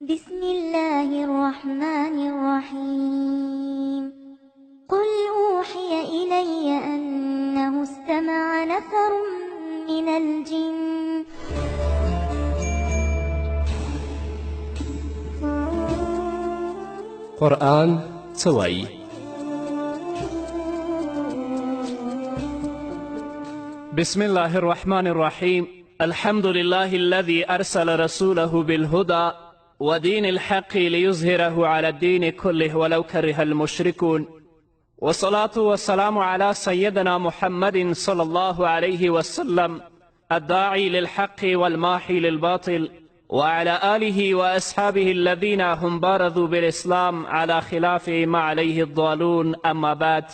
بسم الله الرحمن الرحيم قل أوحي إلي أنه استمع نفر من الجن قرآن څه وایي؟ بسم الله الرحمن الرحيم الحمد لله الذي أرسل رسوله بالهدى ودين الحق ليظهره على الدين كله ولو كره المشركون والصلاة والسلام على سيدنا محمد صلى الله عليه وسلم الداعي للحق والماحي للباطل وعلى آله وأصحابه الذين هم بارزوا بالإسلام على خلاف ما عليه الضالون أما بعد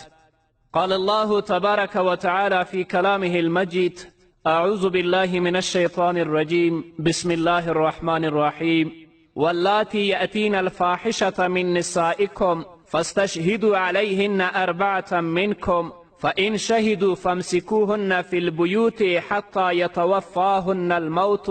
قال الله تبارك وتعالى في كلامه المجيد أعوذ بالله من الشيطان الرجيم بسم الله الرحمن الرحيم واللاتي يأتين الفاحشة من نسائكم فاستشهدوا عليهن 4 منكم فإن شهدوا فامسكوهن في البيوت حتى يتوفاهن الموت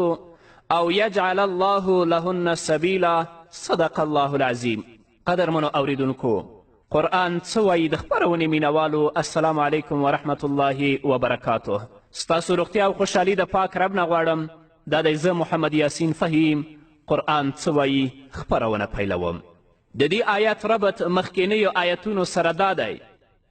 او یجعل الله لهن سبیلا صدق الله العظیم. قدرمنو اوریدونکو، قرآن څه وایي د خپرونې مینوالو السلام علیکم ورحمت الله وبرکاته. ستاسو روغتیا او خوشحالي د پاک رب نه غواړم. دا دی زه محمد یاسین فهیم قرآن څه وایي خپرونه پیلوم. د دې آیت ربط مخکینیو آیتونو سره دا دی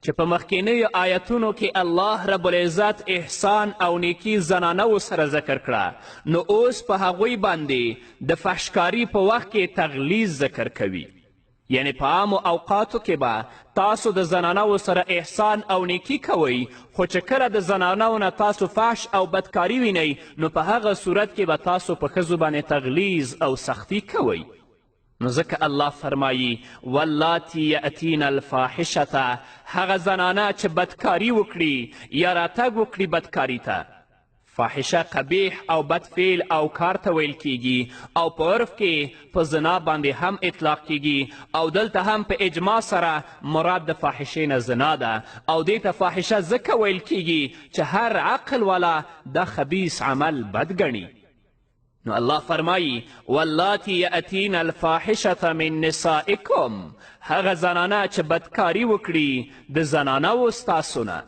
چې په مخکینیو آیتونو کې الله رب العزت احسان او نیکی زنانو سره ذکر کړه، نو اوس په هغوی باندې د فحشکاري په وخت کې تغلیظ ذکر کوي. یعنی په عامو اوقاتو کې به تاسو د زنانو سره احسان او نیکی کوئ، خو چې کله د زنانو نه تاسو فحش او بدکاري وینئ نو په هغه صورت کې به تاسو په ښځو باندې تغلیظ او سختی کوئ. نو ځکه الله فرمایي واللاتی یأتین الفاحشة، هغه زنانه چې بدکاري وکړي یا راتګ وکړي بدکاري ته. فاحشه قبیح او بد فعل او کار ته ویل کیږي او په عرف کې په زنا باندې هم اطلاق کیږي او دلته هم په اجماع سره مراد د فاحشې نه زنا ده او دې ته فاحشه ځکه ویل کیږي چې هر عقل والا دا خبیث عمل بد ګڼي. نو الله فرمایی واللاتی یأتین الفاحشة من نسائکم، هغه زنانه چې بدکاري وکړي د زنانو ستاسو نه.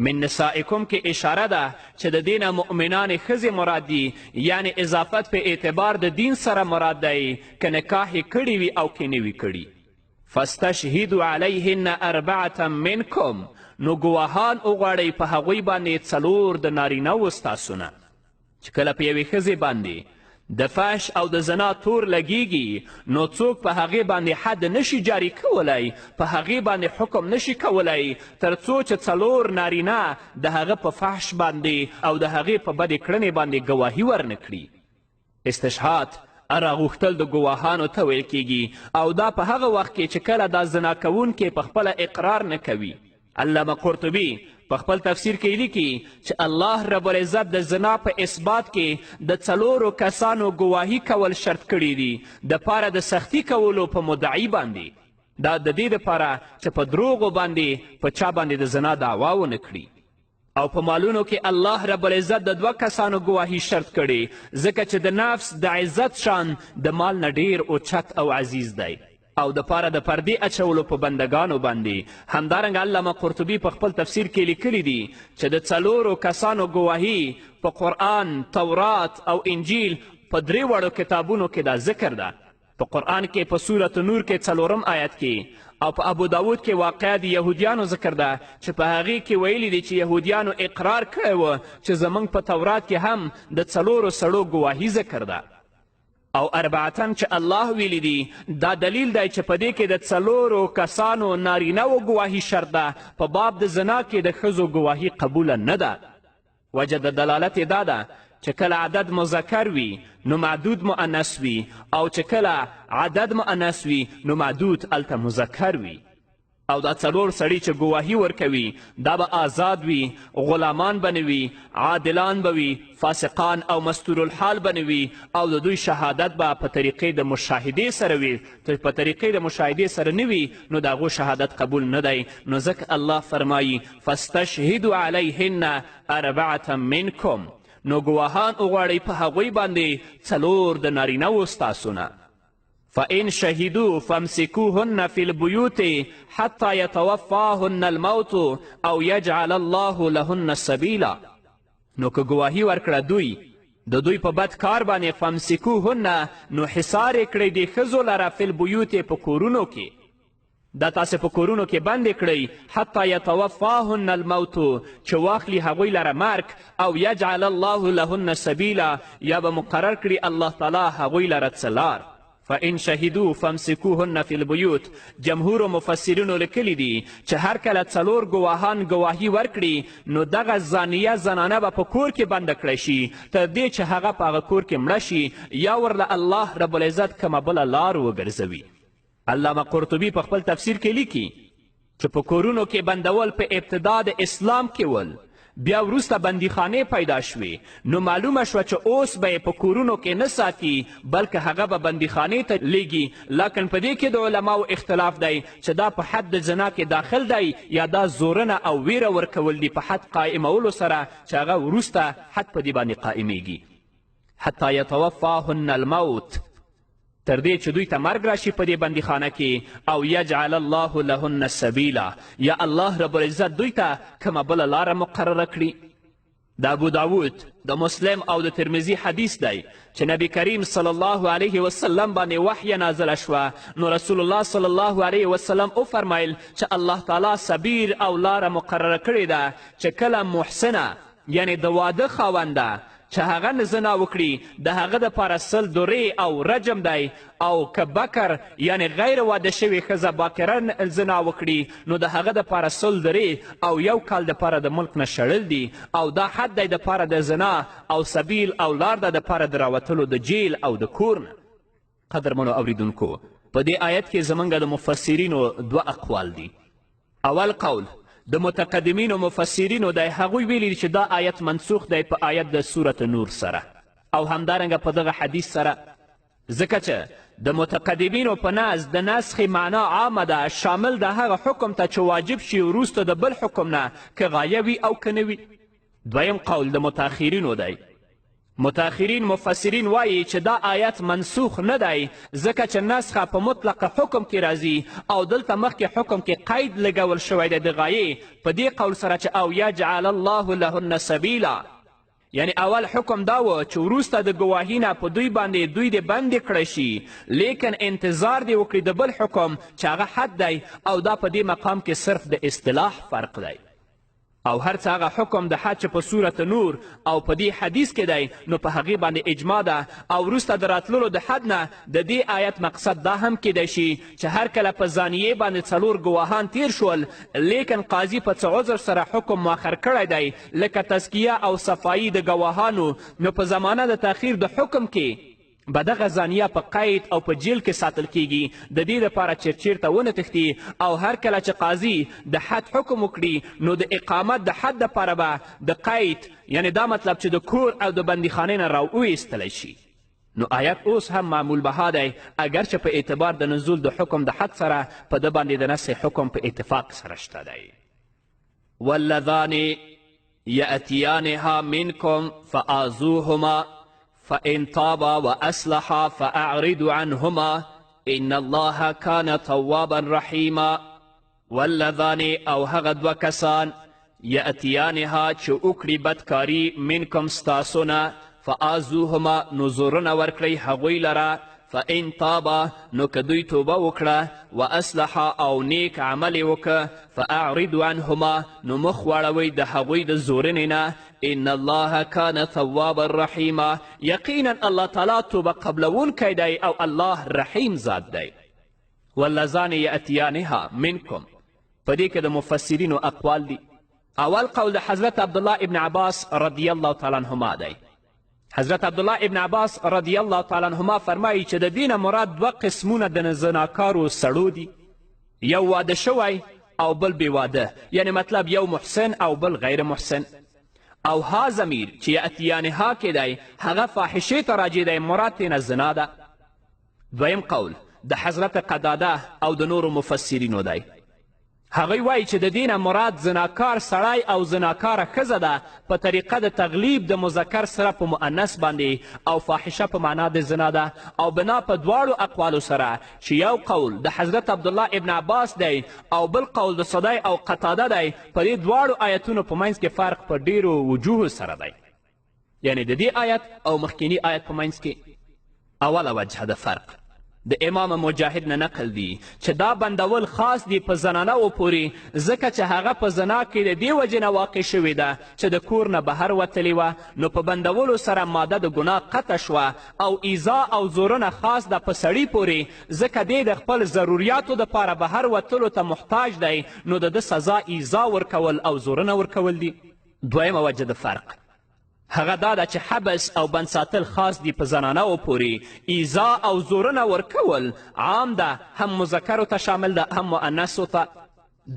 من نسائکم کې اشاره ده چې د دې نه مؤمنانې ښځې مراد دي، یعنی اضافت په اعتبار د دین سره مراد دی که نکاح یې کړي وي او که نه وي کړي. فاستشهدوا علیهن 4 منکم، نو ګواهان وغواړئ په هغوی باندې 4 د نارینهو ستاسو نه. چې کله په یوې ښځې باندې د فحش او د زنا تور لګیږي نو څوک په هغې باندې حد نشي جاری کولی، په هغې باندې حکم نشي کولی تر څو چې 4 نارینه د هغه په فحش باندې او د هغې په بدې کړنې باندې ګواهي ورنه کړي. استشهاد راغوښتل د ګواهانو ته ویل کیږي او دا په هغه وخت کې چې کله دا زنا کوونکی په خپله اقرار نه کوي. علامه قرطبي په خپل تفسیر کې لیکي چې الله رب العزت د زنا په اثبات کې د 4 کسانو ګواهي کول شرط کړي دي د پاره د سختی کولو په مدعي باندې. دا د دې دپاره چې په دروغو باندې په چا باندې د زنا دعوا ونه کړي. او په مالونو کې الله رب العزت د 2 کسانو ګواهي شرط کړي ځکه چې د نفس د عزت شان د مال نه ډیر اوچت او عزیز دی او د پاره د پردې اچولو په بندگانو باندې. همدارنګه علامه قرطبي په خپل تفسیر کې لیکلی دي چې د 4 کسانو ګواهي په قرآن، تورات او انجیل په 3 کتابونو کې دا ذکر ده. په قرآن کې په سورة نور کې 4 آیت کې او په ابو داود کې واقعه د یهودیانو ذکر ده چې په هغې کې ویلي دي چې یهودیانو اقرار کړی و چې زموږ په تورات کې هم د 4 سړو ګواهي ذکر ده. او 4 چې الله ویلی دی دا دلیل دی چې په دې کې د 4 کسانو نارینهو ګواهي شرط ده. په باب د زنا کې د ښځو ګواهي قبوله نه ده. وجه د دلالت یې دا ده چې کله عدد مذکر وي نو معدود مؤنث وي او چې کله عدد مؤنث وي نو معدود هلته مذکر وي. او دا 4 سړي چې ګواهي ورکوي دا به آزاد وي، غلامان به نه وي، عادلان به وي، فاسقان او مستورالحال به نه وي او د دوی شهادت به په طریقې د مشاهدې سره وي. په طریقې د مشاهدې سره نه وي نو د هغو شهادت قبول نه دی. نو ځکه الله فرمایي فاستشهدوا علیهن 4 منکم، نو ګواهان وغواړئ په هغوی باندې 4 د نارینهو ستاسو نه. فإن شهدوا فامسكوهن في البيوت حتى يتوفاهن الموت او یجعل الله لهن سبیلا. نو که ګواهي ورکړه دوی د دوی په بد کار باندې فامسکوهن نو حصار یې کړئ دې ښځو لره فی البیوت په کورونو کې، دا تاسې په کورونو کې بندې کړئ حتی یتوفاهن الموت چې واخلي هغوی لره مرګ او یجعل الله لهن سبیلا یا به مقرر کړي الله تعالی هغوی لره څه لار. فإن شهدوا فامسكوهن في البيوت. جمهور مفسرینو لیکلی دي چې هر کله څلور ګواهان ګواهي ورکړي نو دغه زانیه زنانه به په کور کې بنده کړی شي تر دې چې هغه په هغه کور کې مړه شي یا ورله الله رب العزت کومه بله لار وګرځوي. علامه قرطبي په خپل تفسیر کې لیکي چې په کورونو کې بندول په ابتدا د اسلام کې ول، بیا وروسته بندیخانې پیدا شوې، نو معلومه شوه چې اوس به یې په کورونو کې نه ساتي بلکې هغه به بندیخانې ته لیږي. لکن په دې کې د علماو اختلاف دی چې دا په حد د زنا کې داخل دی یا دا زورنه او ویره ورکول دي په حد قائمولو سره چې هغه وروسته حد په دې باندې قائمیږي. حتی یتوفاهن الموت، تر دې چې دوی ته مرګ راشي په دې بندیخانه کې، او یجعل الله لهن سبیلا یا الله رب العزت دوی ته کومه بله لاره مقرره کړي. د ابو داود، د مسلم او د ترمذي حدیث دی چې نبی کریم صلی الله علیه وسلم باندې وحی نازله شوه نو رسول الله صلی الله علیه وسلم وفرمیل چې الله تعالی سبیل او لاره مقرره کړې ده چې کله محسنه یعنی د واده خاونده چې هغه نه زنا وکړي د هغه دپاره 100 درې او رجم دی، او که بکر یعنی غیر واده شوې ښځه باکره زنا وکړي نو د هغه دپاره 100 درې او 1 کال دپاره د ملک نه شړل دي، او دا حد دی دپاره د زنا، او سبیل او لار ده دپاره د راوتلو د جیل او د کور نه. قدرمنو اوریدونکو، په دې آیت کې زموږ د مفسرینو 2 اقوال دي. اول قول د متقدمینو مفسرینو دی، هغوی ویلي چې دا آیت منسوخ دی په آیت د سورت نور سره او همدارنګه په دغه حدیث سره، ځکه چې د متقدمینو په نزد د نسخې معنا عامه ده، شامل د هغه حکم ته چې واجب شي وروسته د بل حکم نه که غایه وي او که نه وي. دویم قول د متاخرینو دی. متاخرین مفسرین وایي چې دا آیت منسوخ نه دی ځکه چې نسخه په مطلقه حکم کې راځي او دلته مخکې حکم کې قید لګول شوی دی د غایې په دې قول سره چې او یجعل الله لهن سبیلا، یعنی اول حکم دا و چې وروسته د ګواهي نه په دوی باندې دوی دې بندې کړی شي، لیکن انتظار دې وکړي د بل حکم چې هغه حد دی، او دا په دې مقام کې صرف د اصطلاح فرق دی. او هر څه هغه حکم د حد چې په صورت نور او په دې حدیث کې دی نو په هغې باندې اجماع ده. او وروسته د راتللو د حد نه د دې آیت مقصد دا هم کیدی شي چې هر کله په زانیې باندې 4 ګواهان تیر شول لیکن قاضي په څه عذر سره حکم مؤخر کړی دی لکه تزکیه او صفایي د ګواهانو، نو په زمانه د تاخیر د حکم کې به دغه زانیه په قید او په جیل کې ساتل کیږي د دې دپاره چې چیرته ونه تښتي، او هر کله چې قاضي د حد حکم وکړي نو د اقامت د حد دپاره به د قید یعنی دا مطلب چې د کور او د بندیخانې نه راوایستلی شي. نو آیت اوس هم معمول بها دی اگر چې په اعتبار د نزول د حکم د حد سره په ده باندې د نسخ حکم په اتفاق سره شته دی. واللذان یأتیانها منکم فآذوهما فإن تابا وأصلحا فأعرضوا عنهما إن الله كان توابا رحيما. واللذان او هغه 2 کسان یأتیانها چې وکړي بدکاري منکم ستاسونه فآذوهما نو زورونه ورکړئ هغوی لره، فإن تابا نو که دوی توبه وکړه، واصلحا او نیک عمل یې وکړه، فاعرضوا عنهما نو مخ واړوئ د هغوی د زورنې نه، ان الله کان توابا رحیما، یقینا الله تعالی توبه قبلونکی دی او الله رحیم ذات دی. واللذان یأتیانها منکم، په دې کې د مفسرینو اقوال دي. اول قول د حضرت عبدالله ابن عباس رضی الله تعالی عنهما دی. حضرت عبدالله ابن عباس رضی الله تعالی عنهما فرمایي چې د دینه مراد 2 قسمونه د زناکارو سړو دي، یو واده شوی او بل بې واده، یعنی مطلب یو محسن او بل غیر محسن. او ها ضمیر چې یأتیانها کې دی هغه فاحشې ته راجع دی، مراد ترېنه زنا ده. دویم قول د حضرت قداده او د نورو مفسرینو دی. هغوی وایي چې د دې نه مراد زناکار سړی او زناکاره ښځه ده په طریقه د تغلیب د مذکر سره په مؤنث باندې او فاحشه په معنا د زنا ده او بنا په دواړو اقوالو سره چې یو قول د حضرت عبدالله ابن عباس دی او بل قول د صدی او قتاده دی، په دې دواړو آیتونو په منځ کې فرق په ډیرو وجوهو سره دی. یعنی د دې آیت او مخکینی آیت په منځ کې اوله وجه د فرق د امام مجاهد نه نقل دی چې دا بندول خاص دی په زنانهو پورې، ځکه چې هغه په زنا کې د دې وجې نه واقع شوې ده چې د کور نه بهر وتلې وه، نو په بندولو سره ماده د ګناه قطع شوه او ایزا او زورونه خاص ده په سړي پورې، ځکه دی د خپل ضروریاتو دپاره بهر وتلو ته محتاج دی، نو د ده سزا ایزا ورکول او زورونه ورکول دي. دویمه وجه د فرق هغه دا ده چې حبس او بند ساتل خاص دي په زنانهو پورې، ایزا او زورونه ورکول عام ده، هم مذکرو ته شامل ده هم مؤنثو ته.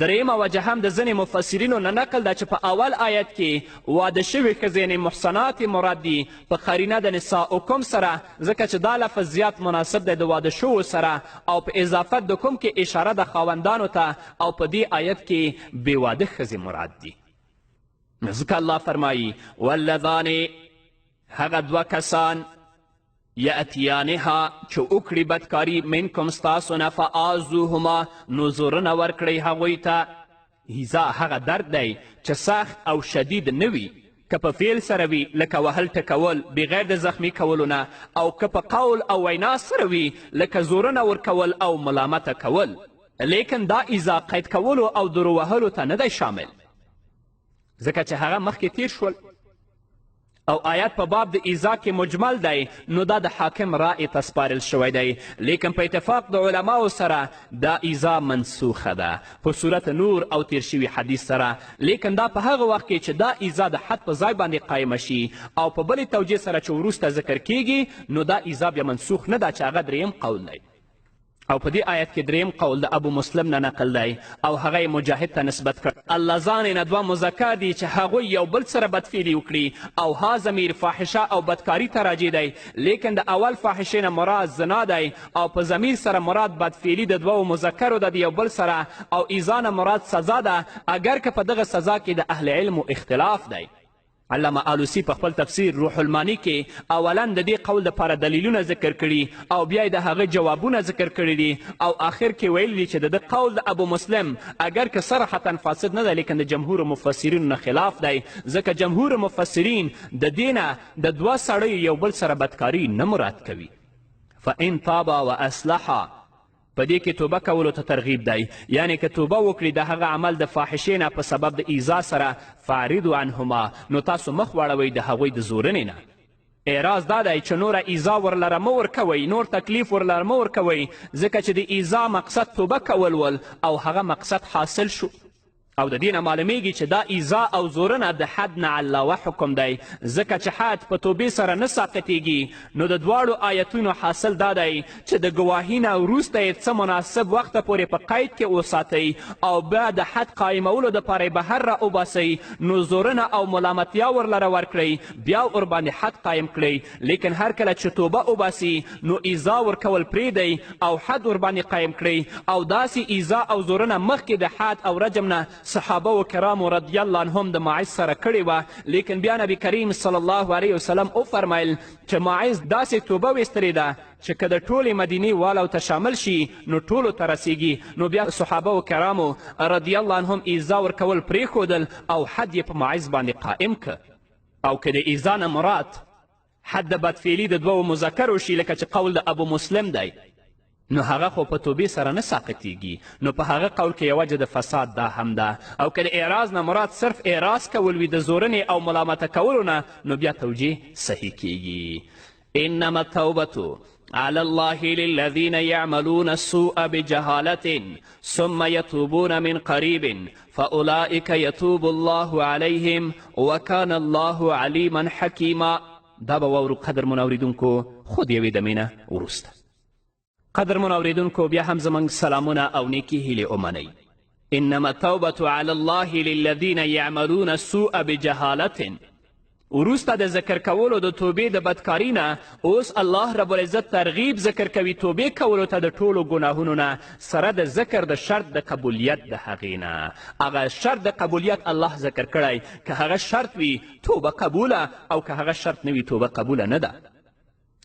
دریمه وجه هم د ځینې مفسرینو نه نقل ده چې په اول آیت کې واده شوې ښځې یعنې محصنات مراد دي په قرینه د نساؤکم سره، ځکه چې دا لفظ زیات مناسب دی د واده شوو سره، او په اضافت د کوم کې اشاره د خاوندانو ته، او په دې آیت کې بې واده ښځې مراد دي. ځکه الله فرمایي والذان هغه دوه کسان یأتیانها چې وکړي بدکاري منکم ستاسو نه فآذوهما نو زورونه ورکړئ هغوی ته. ایزا هغه درد دی چې سخت او شدید نه وي، که په فعل سره وي لکه وهل ټکول بغیر د زخمی کولو نه، او که په قول او وینا سره وي لکه زورونه ورکول او ملامته کول، لیکن دا ایزا قید کولو او درو وهلو ته نه دی شامل، ځکه چې هغه مخکې تیر شول. او آیات په باب د ایزا کې مجمل دی، نو دا د حاکم رأی ته سپارل شوی دی، لیکن په اتفاق د علماو سره دا ایزا منسوخه ده په صورت نور او تیر شوي حدیث سره، لیکن دا په هغه وخت کې چې دا ایزا د حد په ځای باندې قایمه شي او په بلې توجیه سره چې وروسته ذکر کیږي، نو دا ایزا بیا منسوخ نه ده چې هغه دریم قول دی. او په دې آیت کې دریم قول د ابو مسلم نه نقل دی او هغه یې مجاهد ته نسبت کړ. اللذان نه دوه مذکر دي چې هغوی یو بل سره بدفعلي وکړي، او ها ضمیر فاحشه او بدکاري ته راجع دی، لیکن د اول فاحشې نه مراد زنا دی، او په ضمیر سره مراد بدفعلي د دوو مذکرو ده د یو بل سره، او ایزا نه مراد سزا ده، اگر که په دغه سزا کې د اهل علمو اختلاف دی. علامه آلوسی په خپل تفسیر روح المانی کې اولا د دې قول دپاره دلیلونه ذکر کړي او بیا د هغه جوابونه ذکر کړي دي، او آخر کې ویلي دي چې د ده قول د ابو مسلم اگر که صراحتا فاسد نه ده، لیکن د جمهور مفسرینو نه خلاف دی، ځکه جمهور مفسرین د دې نه د دوه سړیو یو بل سره بدکاري نه مراد کوي. فان تابا و اصلحا په دې کې توبه کولو ته ترغیب دی، یعنی که توبه وکړي د هغه عمل د فاحشې نه په سبب د ایزا سره فاعرضو عنهما نو تاسو مخ واړوئ د هغوی د زورنې نه. اعراض دا دی چې نوره ایزا ورلره مه ورکوئ، نور تکلیف ورلره مه ورکوئ، ځکه چې د ایزا مقصد توبه کول ول او هغه مقصد حاصل شو. او د دې نه معلومیږي چې دا ایزا او زورنه د حد نه علاوه حکم دی، ځکه چې حد په توبې سره نه ساقطیږي. نو د دواړو آیتونو حاصل دا دی چې د ګواهي نه وروسته یې څه مناسب وخته پورې په قید کې وساتئ او بیا د حد قایمولو دپاره یې بهر را وباسئ، نو زورنه او ملامتیا ورلره ورکړئ، بیا ورباندې حد قایم کړئ. لیکن هر کله چې توبه وباسي نو ایزا ورکول پرېږدئ او حد ورباندې قایم کړئ. او داسې ایزا او زورنه مخکې د حد او رجم نه صحابه و کرامو رضی الله عنهم د ماعز سره کړې وه، لیکن بیا نبی کریم صلی الله علیه وسلم وفرمیل چې ماعز داسې توبه ویستلې ده چې که د ټولې مدینې والو ته شامل شي نو ټولو ته رسیږي. نو بیا صحابه و کرامو رضی الله عنهم ایزا ورکول پرېښودل او حد یې په ماعز باندې قائم که. او که د ایزا نه مراد حد د بدفعلي د دوو مذکرو شي لکه چې قول د ابو مسلم دی، نو هغه خو په توبې سره نه ساقطیږي، نو په هغه قول کې یو وجه د فساد دا هم ده. او که د اعراض نه مراد صرف اعراض کول وي د زورنې او ملامته کولو نه، نو بیا توجیه صحیح کیږي. انما التوبة على الله للذين يعملون السوء بجهالة ثم يتوبون من قريب فأولئك يتوب الله عليهم وكان الله عليما حكيما. دا به واورو قدرمن اوریدونکو خود یوې دمې نه وروسته. قدرمن اوریدونکو بیا هم زموږ سلامونه او نیکې هیلې ومنئ. انما التوبة على الله للذين يعملون السوء بجهالة وروسته د ذکر کولو د توبې د بدکاري نه اوس الله رب العزت ترغیب ذکر کوي توبې کولو ته د ټولو ګناهونو نه سره د ذکر د شرط د قبولیت د هغې نه. هغه شرط د قبولیت الله ذکر کړی که هغه شرط وي توبه قبوله او که هغه شرط نه وي توبه قبوله نه ده.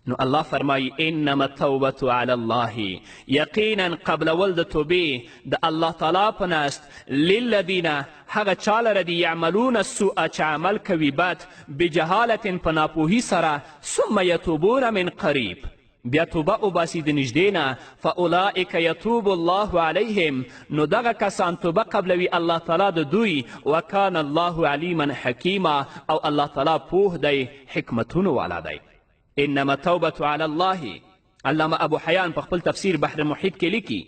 نو الله فرمایی انما التوبة علی الله، یقینا قبلول د توبې د الله تعالی په نست للذین هغه چا لره دي یعملون السوء چې عمل کوي بد بجهالت په ناپوهي سره ثم یتوبون من قریب بیا توبه وباسي د نږدې نه فاولئک یتوب الله علیهم، نو دغه کسان توبه قبلوي الله تعالی د دوی وکان الله علیما حکیما، او الله تعالی پوه دی حکمتونو والا دی. انما توبة علی الله، علامه ابو حیان په خپل تفسیر بحر محیط کې لیکي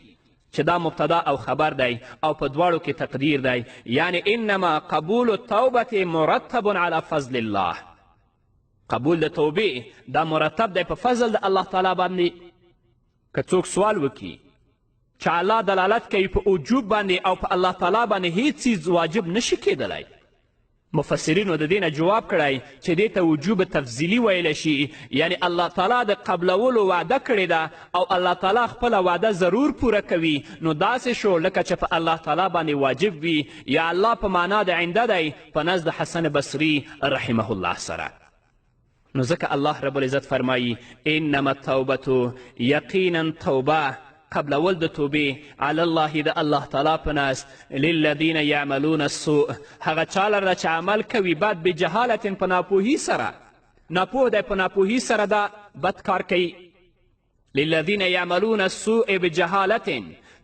چې دا مبتدا او خبر دی او په دواړو کې تقدیر دی، یعنی انما قبول التوبة مرتب علی فضل الله، قبول د توبې دا مرتب دی په فضل د الله تعالی باندې. که څوک سوال وکړي چې الله دلالت کوي په وجوب باندې او په الله تعالی باندې هیڅ څیز واجب نشي کیدلی، مفسرینو د دې نه جواب کړی چې دې ته وجوب تفضیلي ویلی شي، یعنی الله تعالی د قبلولو وعده کړې ده او الله تعالی خپله وعده ضرور پوره کوي، نو داسې شو لکه چې په الله تعالی باندې واجب وي. یا الله په معنا د عنده دی په نزد حسن بصري رحمه الله سره. نو ځکه الله رب العزت فرمایی انما التوبة، یقینا توبه قبلول د توبې علی الله د الله تعالی په ناست للذین یعملون السوء، هغه چا لره چې عمل کوي بد بجهالت په ناپوهي سره، ناپوه دی په ناپوهي سره دا بد کار کوي. للذین یعملون السوء بجهالت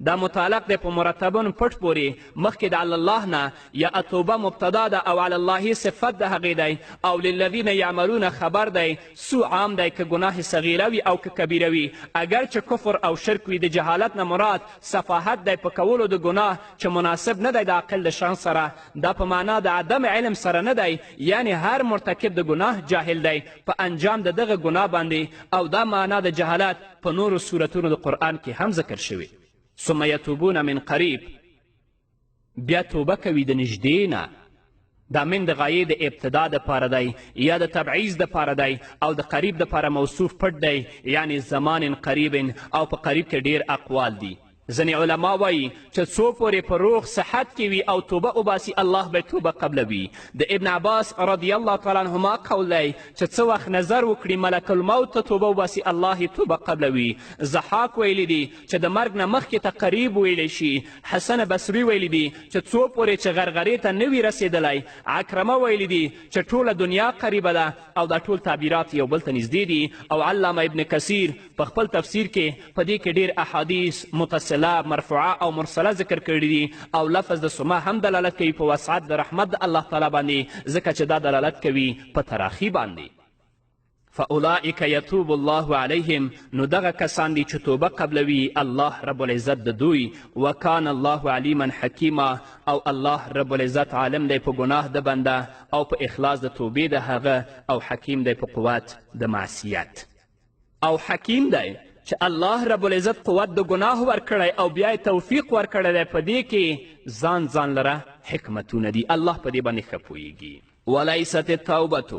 دا متعلق دی په مرتبون پټ پورې مخکې د علی الله نه، یا توبه مبتدا ده او علی الله صفت د هغې دی، او للذین یعملون خبر دی، سوء عام دی که ګناه صغیره وي او که کبیره وي. اگر چې کفر او شرک وي د جهالت نه مراد سفاحت دی په کولو د ګناه چې مناسب نه دی د عقل د شان سره، دا په معنا د عدم علم سره نه دی، یعنی هر مرتکب د ګناه جاهل دی په انجام د دغه ګناه باندې، او دا معنا د جهالت په نورو صورتونو د قرآن کې هم ذکر شوي. ثم یتوبون من قریب، بیا توبه کوي د نږدې نه، دا من د غایې د ابتدا دپاره دی یا د تبعیض دپاره دی، او د قریب دپاره موصوف پټ دی، یعنی زمان قریب، او په قریب کې ډیر اقوال دي. ځینې علما وایي چې څو پورې په روغ صحت کې وي او توبه وباسي الله به توبه قبلوي. د ابن عباس رضی الله تعالی عنهما قول دی چې څه وخت نظر وکړي ملک الموت ته توبه وباسي الله یې توبه قبلوي. ضحاک ویلی دي چې د مرګ نه مخکې ته قریب ویلی شي. حسن بصري ویلی دي چې څو پورې چې غرغرې ته نه وي رسېدلی. عکرمه ویلی دي چې ټوله دنیا قریبه ده، او دا ټول تعبیرات یو بل ته نږدې دي. او علامه ابن کثیر په خپل تفسیر کې په دې کې ډېر احادیث متصله مرفوعه او مرسله ذکر کړي دي، او لفظ د سمه هم دلالت کوي په وسعت د رحمت د الله تعالی باندې، ځکه چې دا دلالت کوي په تراخي باندې. فاولئک یتوب الله علیهم، نو دغه کسان دي چې توبه قبلوي الله رب العزت د دوی. وکان الله علیما حکیما، او الله رب العزت عالم دی په ګناه د بنده او په اخلاص د توبې د هغه، او حکیم دی په قوت د معصیت. او حکیم دی چې الله رب العزت قوت د ګناه ورکړی او بیا یې توفیق ورکړی دی، په دې کې ځان لره حکمتونه دي. الله په دې باندې ښه پوهیږي. ولیست التوبة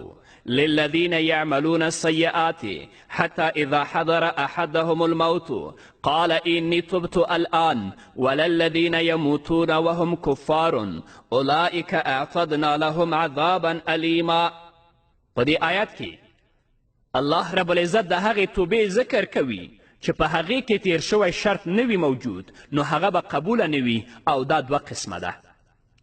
للذین یعملون السیئات حتی اذا حضر احدهم الموت قال انی تبت الآن وللذین یموتون وهم کفار اولئک اعتدنا لهم عذابا الیما. په دې آیات کې الله رب العزت د هغې توبې ذکر کوي چې په هغې کې تیر شوی شرط نه وي موجود، نو هغه به قبوله نه وي، او دا دوه قسمه ده.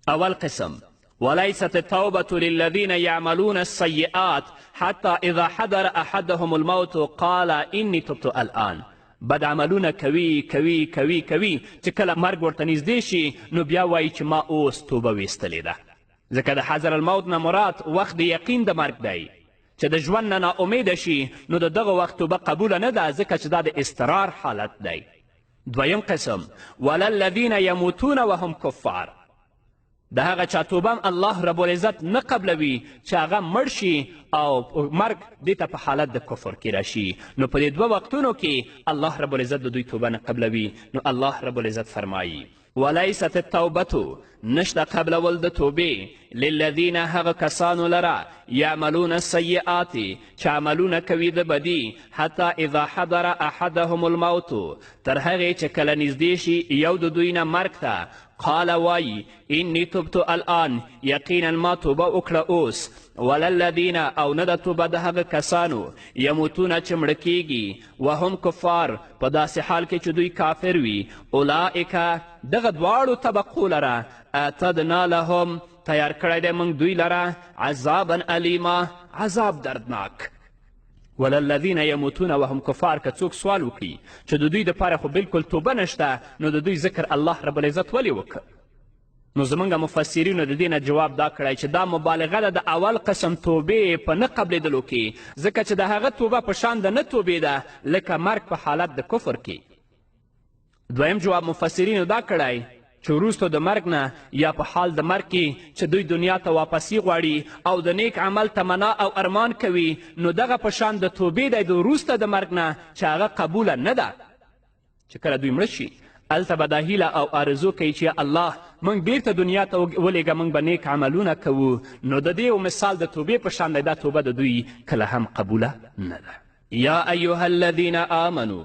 اول قسم ولیست التوبة للذین یعملون السیئات حتی اذا حضر احدهم الموت قال انی تبت الآن. بد عملونه کوي کوي کوي کوي چې کله مرګ ورته نږدې شي نو بیا وایي چې ما اوس توبه ویستلې ده. ځکه د حضر الموت نه مراد وخت د یقین د مرګ دی، چې د ژوند نه ناامیده شي نو د دغه وخت توبه قبوله نه ده، ځکه چې دا د اضطرار حالت دی. دویم قسم وللذین یموتون وهم کفار، د هغه چا توبه هم الله رب العزت نه قبلوي چې هغه مړ شي او مرګ دې ته په حالت د کفر کې راشي. نو په دې دوه وختونو کې الله رب العزت د دوی توبه نه قبلوي. نو الله رب العزت فرمایي ولیست التوبة نشته قبلول د توبې للذین هغه کسانو لره یعملون السیئات چې عملونه کوي د بدي حتی اذا حضر احدهم الموت تر هغې چې کله نږدې شي یو د دوی نه مرګ ته قال وایي انی تبت الآن یقینا ما توبه وکړه اوس وللذین او نه د توبه د هغه کسانو یموتونه چې مړه کیږي وهم کفار په داسې حال کې چې دوی کافر وي اولئکه دغه دواړو طبقو لره اعتدنا لهم تیار کړی دی موږ دوی لره عذابا علیما عذاب دردناک وللذین یموتون وهم کفار که څوک سوال وکړي چې د دوی دپاره خو بلکل توبه نشته نو د دوی ذکر الله رب العزت ولې وکړ نو زموږ مفسرینو د دې نه جواب دا کړی چې دا مبالغه ده د اول قسم توبې په نه قبلېدلو کې ځکه چې د هغه توبه په شان د نه توبې ده لکه مرګ په حالت د کفر کې دویم جواب مفسرینو دا کړی چې وروسته د مرګ نه یا په حال د مرګ کې چې دوی دنیا ته واپسي غواړي او د نیک عمل تمنا او ارمان کوي نو دغه په شان د توبې دی د وروسته د مرګ نه چې هغه قبوله نه ده چې کله دوی مړه شي هلته به دا هیله او آرزو کوي چې الله موږ بیرته دنیا ته ولېږه موږ به نیک عملونه کوو نو د دې مثال د توبې په شان دی دا توبه د دوی کله هم قبوله نه ده یا ایها الذین آمنوا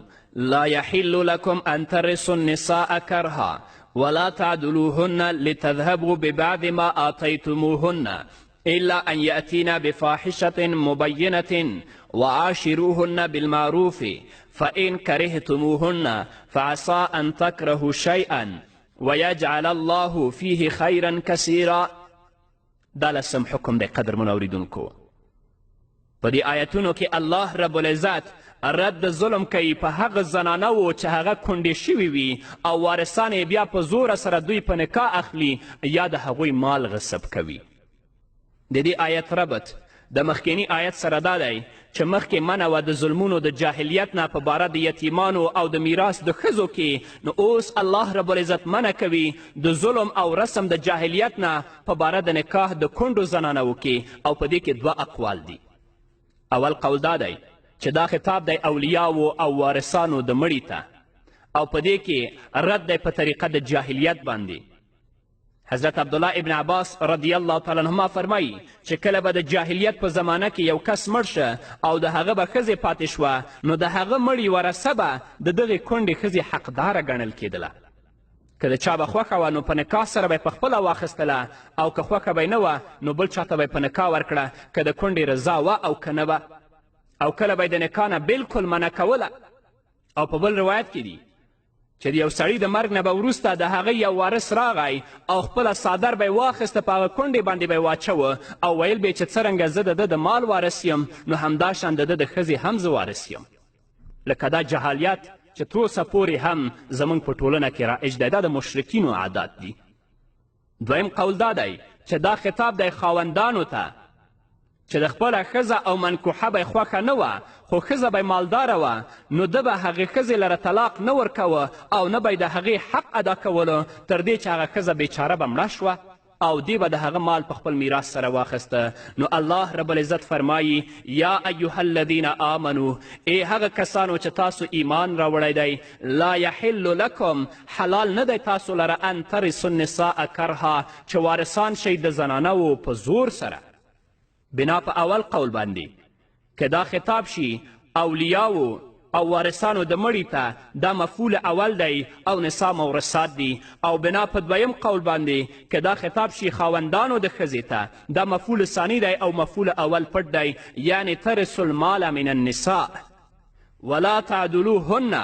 لا يحل لكم أن ترثوا النساء كرها ولا تعدلوهن لتذهبوا ببعض ما آتيتموهن إلا أن يأتين بفاحشة مبينة وعاشروهن بالمعروف فإن كرهتموهن فعسى أن تكرهوا شيئا ويجعل الله فيه خيرا كثيرا دا لسم حکم دی قدر منوریدونکو په دې آیتونو کې الله رب العزت رد ظلم کوي په هغه زنانو چې هغه کونډې شوي وي او وارثان یې بیا په زوره سره دوی په نکاح اخلي یا د هغوی مال غصب کوي د دې آیت ربط د مخکینی آیت سره دا دی چې مخکې منع وه د ظلمونو د جاهلیت نه په باره د یتیمانو او د میراث د ښځو کې نو اوس الله رب العزت منع کوي د ظلم او رسم د جاهلیت نه په باره د نکاح د کونډو زنانو کې او په دې کې دوه اقوال دي اول قول دا دی چې دا خطاب دی اولیاو او وارثانو د مړي ته او په دې کې رد دی په طریقه د جاهلیت باندې حضرت عبدالله ابن عباس رضی الله تعالی عنهما فرمایي چې کله به د جاهلیت په زمانه کې یو کس مړ شه او د هغه به ښځې پاتې شوه نو د هغه مړي ورثه به د دغې کونډې ښځې حقداره ګڼل کېدله که د چا به خوښه وه نو په نکاح سره به یې پخپله واخیستله او که خوښه به یې نه وه نو بل چاته به یې په نکاح ورکړه که د کونډې رضا وه او که نه وه او کله به یې د نکاح نه بلکل منع کوله او په بل روایت کې دي چې د یو سړي د مرګ نه به وروسته د هغه یو وارث راغی او خپله څادر به یې واخیسته په هغه کونډې باندې به یې واچوه او ویل به یې چې څرنګه زه د ده د مال وارث یم نو همداشان د ده د ښځې هم زه وارث یم لکه دا جهالیت چې تر اوسه پورې هم زموږ په ټولنه کې رایج دی دا د مشرکینو عادات دي دویم قول دا دی چې دا خطاب دی خاوندانو ته چې د خپله ښځه او منکوحه به یې خوښه نه وه خو ښځه به یې مالداره وه نو ده به هغې ښځې لره طلاق نه ورکوه او نه به یې د هغې حق ادا کولو تر دې چې هغه ښځه بیچاره به مړه شوه او دی به د هغه مال په خپل میراث سره واخیسته نو الله رب العزت فرمایي یا ایها الذین آمنو ای هغه کسانو چې تاسو ایمان راوړی دی لا یحل لکم حلال نه دی تاسو لره ان ترثوا النساء کرها چې وارثان شئ د زنانو په زور سره بنا په اول قول باندې که دا خطاب شي اولیاو او وارثانو د مړي ته دا مفعول اول دی او نساء مورثات دي او بنا په دویم قول باندې که دا خطاب شي خاوندانو د ښځې ته دا مفعول ثانی دی او مفعول اول پټ دی یعنی ترث المال من النساء ولا تعدلوهن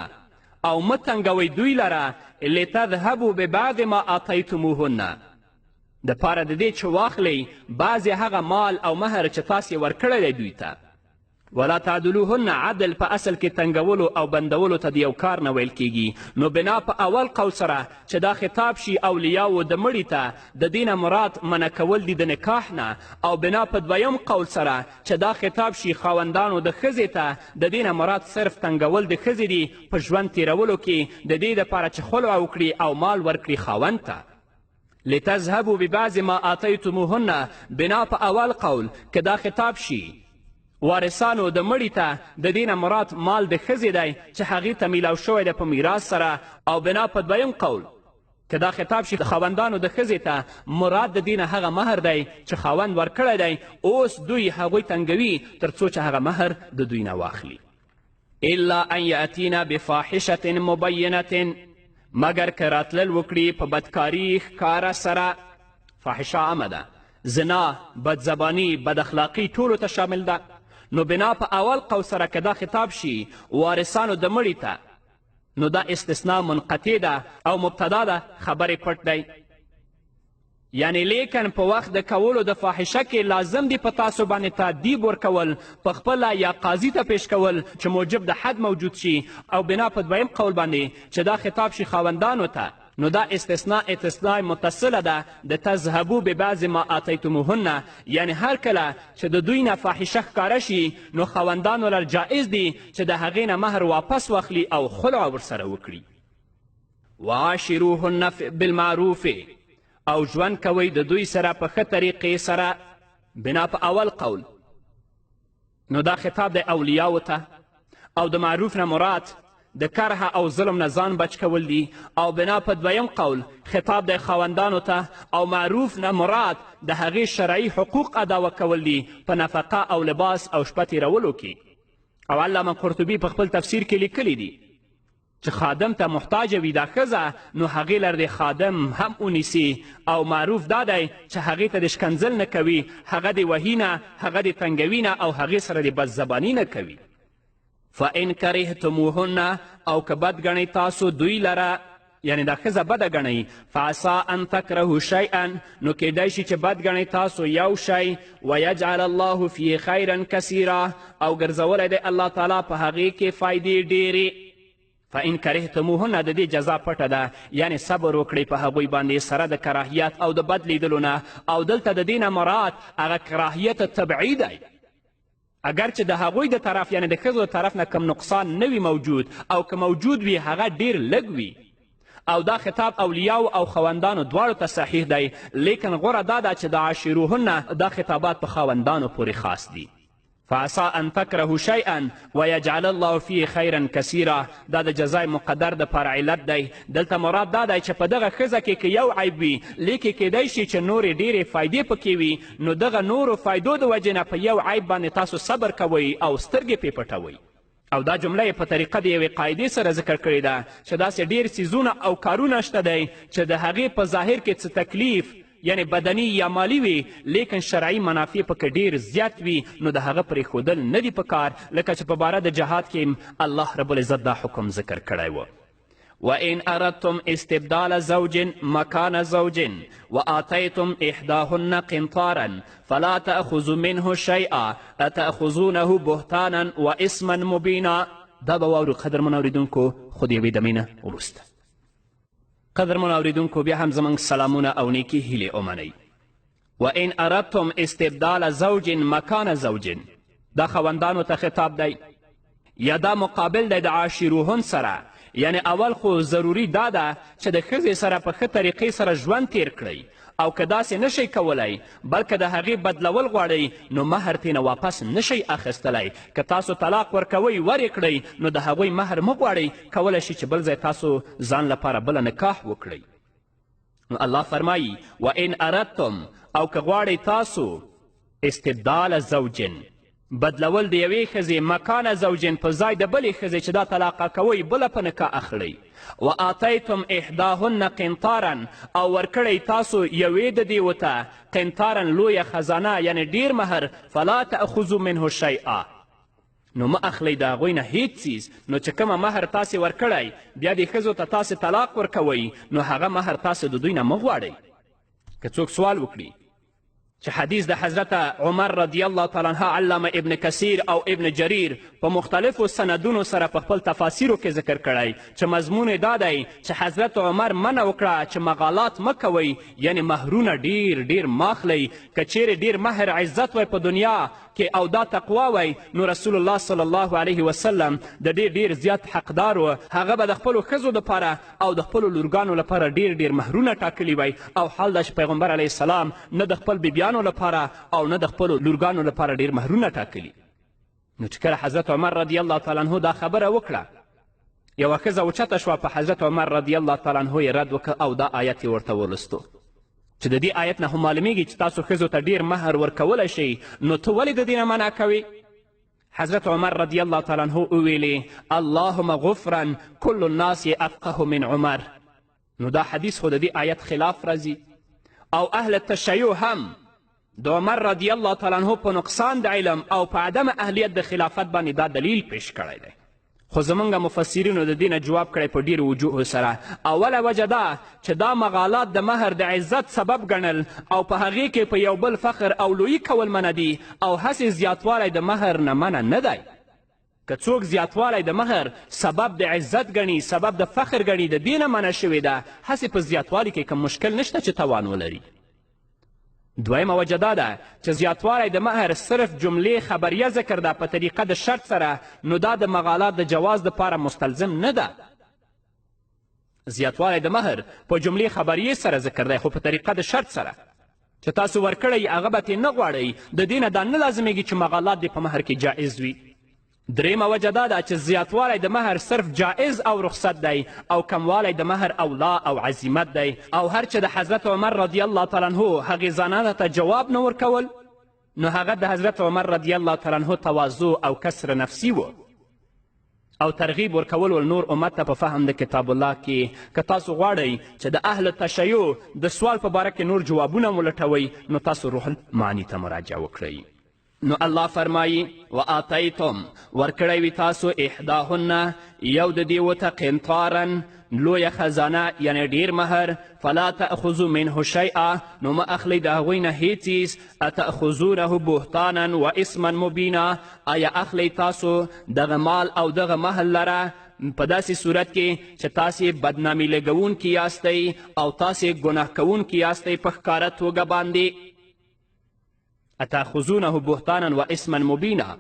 او متنګوئ دوی لره لتذهبوا ببعض ما آتیتموهن د پاره د دې چې واخلئ بعضې هغه مال او مهر چې تاسې ورکړی دی دوی ته ولا تعدلوهن عدل په اصل کې تنګولو او بندولو ته د یو کار نه ویل کیږي نو بنا په اول قول سره چې دا خطاب شي اولیاو د مړي ته د دې نه مراد منع کول دي د نکاح نه او بنا په دویم قول سره چې دا خطاب شي خاوندانو د ښځې ته د دې نه مراد صرف تنګول د ښځې دي په ژوند تیرولو کې د دې دپاره چې خلع وکړي او مال ورکړي خاوند ته لتذهبوا ببعض ما آتیتموهن بنا په اول قول که دا خطاب شي وارثانو د مړي ته د دې نه مراد مال د ښځې دی چې هغې ته میلاو شوی دی په میراث سره او بنا په دویم قول که دا خطاب شي د خاوندانو د ښځې ته مراد د دې نه هغه مهر دی چې خاوند ورکړی دی اوس دوی هغوی تنګوي تر څو چې هغه مهر د دوی نه واخلي الا ان یأتینا بفاحشة مبینة مگر که راتلل وکړي په بدکاري ښکاره سره فاحشه عامه ده زنا بدزبانی بد اخلاقی ټولو ته شامل ده نو بنا په اول قول سره که دا خطاب شي وارثانو د مړي ته نو دا استثناء منقطع ده او مبتدا ده خبرې پټ دی یعنی لیکن په وخت د کولو د فاحشه کې لازم دی په تاسو باندې تادیب ورکول په خپله یا قاضي ته پیش کول چې موجب د حد موجود شي او بنا په دویم قول باندې چې دا خطاب شي خاوندانو ته نو دا استثناء متصله ده د تذهبو ببعض ما آتیتموهن یعنی هر کله چې د دوی نه فاحشه ښکاره شي نو خاوندانو لر جایز دي چې د هغې نه مهر واپس واخلي او خلع ورسره وکړي وعاشروهن بالمعروف او ژوند کوئ د دوی سره په ښه طریقې سره بنا په اول قول نو دا خطاب د اولیاو ته او د معروف نه مراد د کرهه او ظلم نه ځان بچ کول دي او بنا په دویم قول خطاب د خاوندانو ته او معروف نه مراد د هغې شرعي حقوق ادا کول دي په نفقه او لباس او شپه تیرولو کې او علامه قرطبي په خپل تفسیر کې لیکلی دي چې خادم ته محتاجه وي دا ښځه نو هغې لر د خادم هم ونیسي او معروف دا دی چې هغې ته د شکنځل نه کوي هغه د وهي نه هغه د تنګوي نه او هغې سره د بدزباني نه کوي فان کرهتموهن او که بد ګڼئ تاسو دوی لره یعنی دا ښځه بده ګڼئ فعسا ان تکرهو شیئا نو کیدای شي چې بد ګڼئ تاسو یو شی ویجعل الله فیه خیرا کثیرا او ګرځولی دی الله تعالی په هغې کې فایدې ډېرې فان کرهتموهن د دې جزا پټه ده یعنی صبر وکړئ په هغوی باندې سره د کراهیت او د بد لیدلو نه او دلته د دې نه مراد هغه کراهیت طبعي دی اگر چې د هغوی د طرف یعنی د ښځو د طرف نه کم نقصان نه وي موجود او که موجود وي هغه ډیر لږ وي او دا خطاب اولیاو او خاوندانو دواړو ته صحیح دی لیکن غوره دا ده چې د عاشروهن دا خطابات په خاوندانو پورې خاص دي فعسا ان تکرهو شیئا ویجعل الله فیه خیرا کثیرا دا د جزای مقدر د پر علت دی دلته مراد دا دی چې په دغه ښځه کې که یو عیب وي لیکن کیدای شي چې نورې ډېرې فایدې پکې وي نو دغه نورو فایدو د وجې نه په یو عیب باندې تاسو صبر کوئ او سترګې پرې پټوئ او دا جمله یې په طریقه د یوې قاعدې سره ذکر کړې ده چې داسې ډېر څیزونه او کارونه شته دی چې د هغې په ظاهر کې څه تکلیف یعنی بدنی یا مالی وي لیکن شرعي منافع پکې ډیر زیات وي نو د هغه پرېښودل نه دي پکار لکه چې په باره د جهاد کې الله رب العزت دا حکم ذکر کړی و وان اردتم استبدال زوج مکان زوج وآتیتم احداهن قنطارا فلا تأخذوا منه شیئا اتأخذونه بهتانا واسما مبینا دا به واورو قدرمن اورېدونکو خو د یوې دمې نه وروسته قدرمن اوریدونکو بیا هم زموږ سلامونه او نیکې هیلې ومنئ وان اردتم استبدال زوج مکان زوج دا خاوندانو ته خطاب دی یا دا مقابل دی د عاشروهن سره یعنی اول خو ضروري دا ده چې د ښځې سره په ښه طریقې سره ژوند تیر کړئ او که داسې نشئ کولی بلکې د هغې بدلول غواړئ نو مهر ترېنه واپس نشئ اخیستلی که تاسو طلاق ورکوئ ورې کړئ نو د هغوی مهر مه غواړئ کولی شي چې بل ځای تاسو ځان لپاره بله نکاح وکړئ نو الله فرمایي وان اردتم او که غواړئ تاسو استبدال زوجن بدلول د یوې ښځې مکان زوجن په ځای د بلې ښځې چې دا طلاقه کوئ بله په نکاح اخلئ و آتیتم احداهن قنطارا او ورکړئ تاسو یوې د دې ته قنطارا لویه خزانه یعنی ډیر مهر فلا تأخذوا منه شیئا نو مه اخلئ د هغوی نه هیڅ څیز نو چې کومه مهر تاسې ورکړی بیا دې ښځو ته تاسې طلاق ورکوئ نو هغه مهر تاسې د دوی نه مه غواړئ که څوک سوال وکړي چې حدیث د حضرت عمر رضی الله تعالی عنه علامه ابن کثیر او ابن جریر په مختلفو سندونو سره په خپل تفاسیرو کې ذکر کړی چې مضمون یې دا دی چې حضرت عمر منع وکړه چې مغالات مه کوئ یعنی مهرونه ډیر ډیر ماخلئ که چیرې ډیر مهر عزت وی په دنیا کې او دا تقوا وی نو رسول الله صلی الله علیه وسلم د ډیر ډیر زیات حقدار و هغه به د خپلو ښځو دپاره او د خپلو لورګانو لپاره ډیر ډیر مهرونه ټاکلي وی او حال دا چې پیغمبر علیه السلام نه د خپل بیبیانو لپاره او نه د خپلو لورګانو لپاره ډیر مهرونه ټاکلي نو چې کله حضرت عمر رضی الله تعالی عنه دا خبره وکړه یوه ښځه اوچته شوه په حضرت عمر رضی الله تعالی عنه یې رد وکړه او دا آیت یې ورته ولستو چې د دې آیت نه هم معلومیږي چې تاسو ښځو ته ډیر مهر ورکولی شئ نو ته ولې د دې نه منع کوې حضرت عمر رضی الله تعالی عنه وویلې اللهم غفرا کل الناس افقه من عمر نو دا حدیث خو د دې آیت خلاف راځي او اهل التشیع هم د عمر رضی الله تعالی عنه په نقصان د علم او په عدم اهلیت د خلافت باندې دا دلیل پیش کړی دی خو زمونږ مفسرینو د دې نه جواب کړی په ډیرو وجوهو سره اوله وجه دا چې دا مغالات د مهر د عزت سبب ګڼل او په هغې کې په یو بل فخر او لویي کول منع دي او هسې زیاتوالی د مهر نه منع نه دی که څوک زیاتوالی د مهر سبب د عزت ګڼي سبب د فخر ګڼي د دې نه منع شوې ده هسې په زیاتوالي کې کوم مشکل نشته چې توان ولري دویمه وجه دا ده چې زیاتوالی د مهر صرف جملې خبریه ذکر ده په طریقه د شرط سره نو دا د مغالات د جواز دپاره مستلزم نه ده زیاتوالی د مهر په جملې خبریې سره ذکر دی خو په طریقه د شرط سره چې تاسو ورکړی هغه به ترې نه غواړئ د دې نه دا نه لازمیږي چې مغالات دې په مهر کې جایز وي دریمه وجه دا ده چې زیاتوالی د مهر صرف جایز او رخصت دی او کموالی د مهر اولا او عزیمت دی او هر چې د حضرت عمر رضی الله تعالی عنه هغې زنانه ته جواب نه ورکول نو هغه د حضرت عمر رضی الله تعالی عنه تواضع او کسر نفسی و او ترغیب ورکول ول نور امت ته په فهم د کتاب الله کې که تاسو غواړئ چې د اهل تشیع د سوال په باره کې نور جوابونه ولټوئ نو تاسو روح المعانی ته مراجعه وکړئ نو الله فرمایی و آتیتم ورکړی وي تاسو احداهن یو د دې ورته قنطارا لویه خزانه یعنی ډیر مهر فلا تأخذوا منه شیئا نو مه اخلی د هغوی نه هیڅ چیز اتأخذونه بهتانا و اسما مبینا آیا اخلی تاسو دغه مال او دغه مهر لره په داسې صورت کې چې تاسې بدنامي لګوونکي یاستئ او تاسې ګناه کوونکي یاستئ په ښکاره توګه باندې اتاخذونه بهتانا و اسما مبینا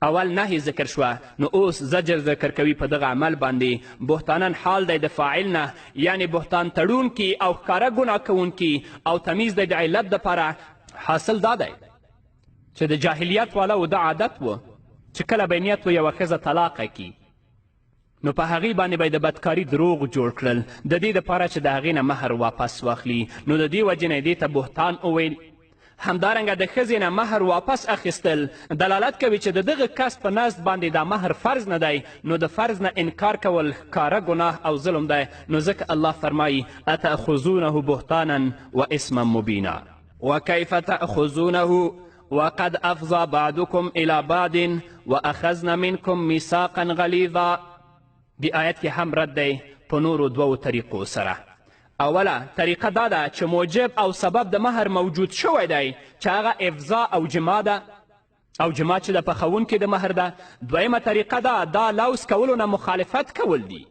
اول نهی ذکر شوه نو اوس زجر ذکر کوي په دغه عمل باندې بهتانن حال دی د فاعل نه یعنی بهتان تړونکي او ښکاره ګناه کوونکي او تمیز دی د علت دپاره حاصل دا دی چې د جاهلیت والاو دا عادت و چې کله به نیت و یوه ښځه طلاقه کي نو په هغې باندې به یې د بدکاري دروغ جوړ کړل د دې دپاره چې د هغې نه مهر واپس واخلي نو د دې وجې نه دې ته بهتان وویل همدارنګه د ښځې نه مهر واپس اخیستل دلالت کوي چې د دغه کس په نزد باندې دا مهر فرض نه دی نو د فرض نه انکار کول ښکاره ګناه او ظلم دی نو ځکه الله فرمایي اتأخذونه بهتانا و اسما مبینا وکیف تأخذونه وقد افضى بعضكم الى بعض واخذن منكم میثاقا غلیظا دی آیت کې هم رد دی په نورو دوو طریقو سره اوله طریقه دا ده چې موجب او سبب د مهر موجود شوی دی چې هغه افضا او جما ده او جما چې د پخوونکي د مهر ده دویمه طریقه ده دا لوث کولو نه مخالفت کول دي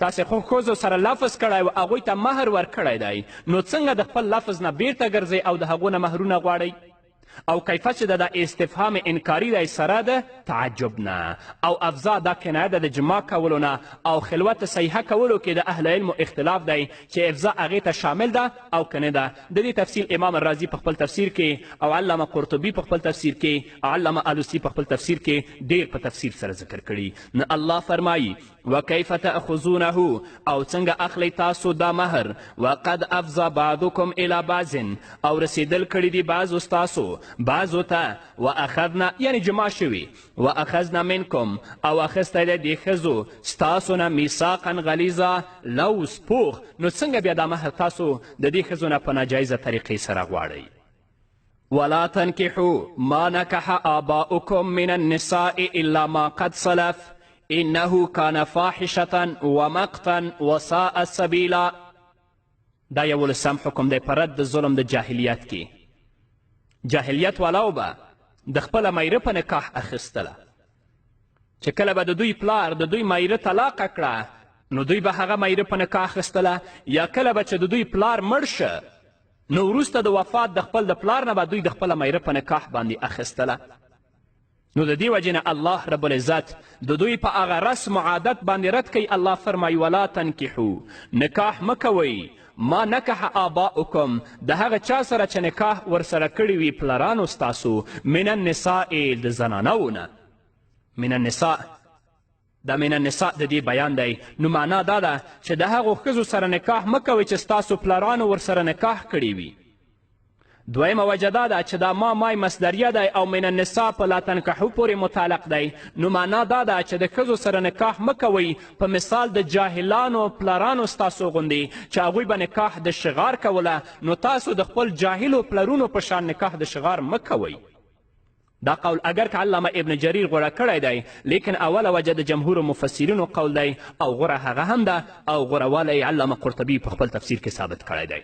تاسې خو ښځو سره لفظ کړی و هغوی ته مهر ورکړی دی نو څنګه د خپل لفظ نه بیرته ګرځئ او د هغو نه مهرونه غواړئ او کیفه چې د استفهام انکاري دی سره د تعجب نه او افضا دا کنایه ده د جما کولو نه او خلوت صحیحه کولو کې د اهل علمو اختلاف دی چې افضا هغې ته شامل ده او که نه ده د دې تفصیل امام الرازي په خپل تفسیر کې او علامه قرطبي په خپل تفسیر کې او علامه آلوسی په خپل تفسیر کې ډیر په تفسیر سره ذکر کړي نو الله فرمایي وکیف تأخذونه او څنګه اخلی تاسو دا مهر وقد افضى بعضکم الی بعض او رسیدل کړي دي بعضو ستاسو بعضو ته و اخذنا یعنی جمع شوي و اخذنا منکم او اخستی دی دې ښځو ستاسو نه میثاقا غلیظا لوث پوخ نو څنګه بیا دا مهر تاسو د دې ښځو نه په ناجایزه طریقې سره غواړئ ولا تنکحوا ما نکح آباؤکم من النساء الا ما قد سلف انه كان فاحشة ومقتا وساء سبیلا دا یولسم حکم دی په رد د ظلم د جاهلیت کې جاهلیت والاو به د خپله میره په نکاح اخیستله چې کله به د دوی پلار د دوی میره طلاقه کړه نو دوی به هغه میره په نکاح اخیستله یا کله به چې د دوی پلار مړ شه نو وروسته د وفات د خپل د پلار نه به دوی د خپله میره په نکاح باندې اخیستله نو د دې وجې نه الله رب العزت د دوی په هغه رسم و عادت باندې رد کوي الله فرمایي ولا تنکحو نکاح مه کوئ ما نکح آباؤکم د هغه چا سره چې نکاح ورسره کړي وي پلرانو ستاسو من النساء د زنانو نه من النساء دا من النساء د دې بیان دی. نو معنا دا ده چې د هغو ښځو سره نکاح مه کوئ چې ستاسو پلارانو ورسره نکاح کړی وي. دویمه وجه دا ده چې دا مای مصدریه دی او من النساء په لا تنکحو پورې متعلق دی. نو معنا دا ده چې د ښځو سره نکاح مه کوئ په مثال د جاهلانو پلارانو ستاسو غوندې چې هغوی به نکاح د شغار کوله، نو تاسو د خپل جاهلو پلرونو په شان نکاح د شغار مه کوئ. دا قول اگر که علامه ابن جریر غوره کړی دی، لیکن اوله وجه د جمهور مفسرینو قول دی او غوره هغه هم ده او غورهوالی علامه قرطبي په خپل تفسیر کې ثابت کړی دی.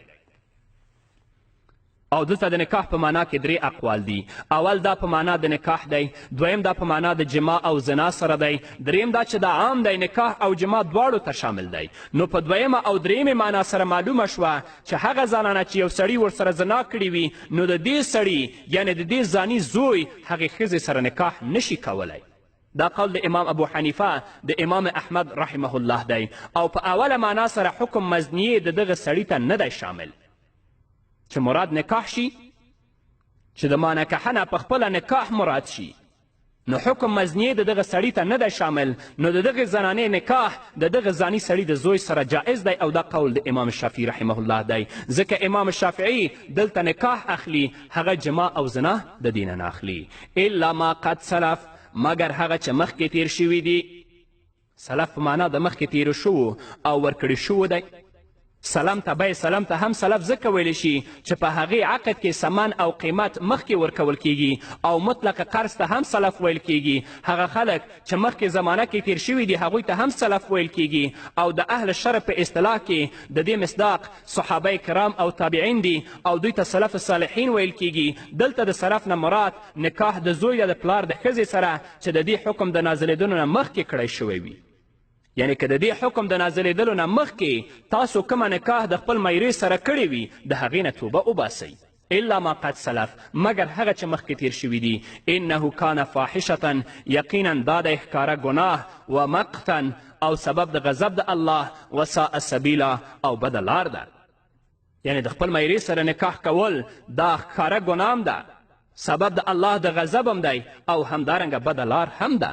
او دلته د نکاح په معنا کې درې اقوال دي. اول دا په معنا د نکاح دی، دویم دا په معنا د جما او زنا سره دی، دریم دا چې دا عام دی نکاح او جما دواړو ته شامل دی. نو په دویمه او دریمې معنا سره معلومه شوه چې هغه زنانه چې یو سړي ورسره زنا کړي وي، نو د دې سړي یعنې د دې زاني زوی هغې ښځې سره نکاح نشي کولی. دا قول د امام ابو حنیفه د امام احمد رحمه الله دی. او په اوله معنا سره حکم مزنیې د دغه سړي ته نه دی شامل چې مراد نکاح شي، چې د مانکحه نه په خپله نکاح مراد شي، نو حکم مزنیې د دغه سړي ته نه دی شامل. نو د دغې زنانې نکاح د دغه زاني سړي د زوی سره جایز دی او دا قول د امام شافعي رحمه الله دی. ځکه امام شافعي دلته نکاح اخلي، هغه جما او زنا د دینه نه اخلي. الا ما قد سلف، مګر هغه چې مخکې تیر شوي دي. سلف په معنا د مخکې تیرو شوو او ورکړي شوو دی. سلم ته بیع سلم ته هم سلف ځکه ویلی شي چې په هغې عقد کې سمن او قیمت مخکې ورکول کیږي، او مطلق قرض ته هم سلف ویل کیږي. هغه خلک چې مخکې زمانه کې تیر شوي دي هغوی ته هم سلف ویل کیږي. او د اهل شرع په اصطلاح کې د دې مصداق صحابه کرام او تابعین دي او دوی ته سلف صالحین ویل کیږي. دلته د سلف نه مراد نکاح د زوی یا د پلار د ښځې سره چې د دې حکم د نازلېدلو نه مخکې کړی شوی وي. یعنی که د دې حکم د نازلېدلو نه مخکې تاسو کومه نکاح د خپل میرې سره کړې وي، د هغې نه توبه وباسئ. الا ما قد سلف، مګر هغه چې مخکې تیر شوي دي. انه کان فاحشة، یقینا دا د ښکاره ګناه، و مقتا او سبب د غضب د الله، و ساء سبیلا او بده لار ده. یعنی د خپل میرې سره نکاح کول دا ښکاره ګناه هم ده، سبب د الله د غضب هم دی او همدارنګه بده لار هم ده.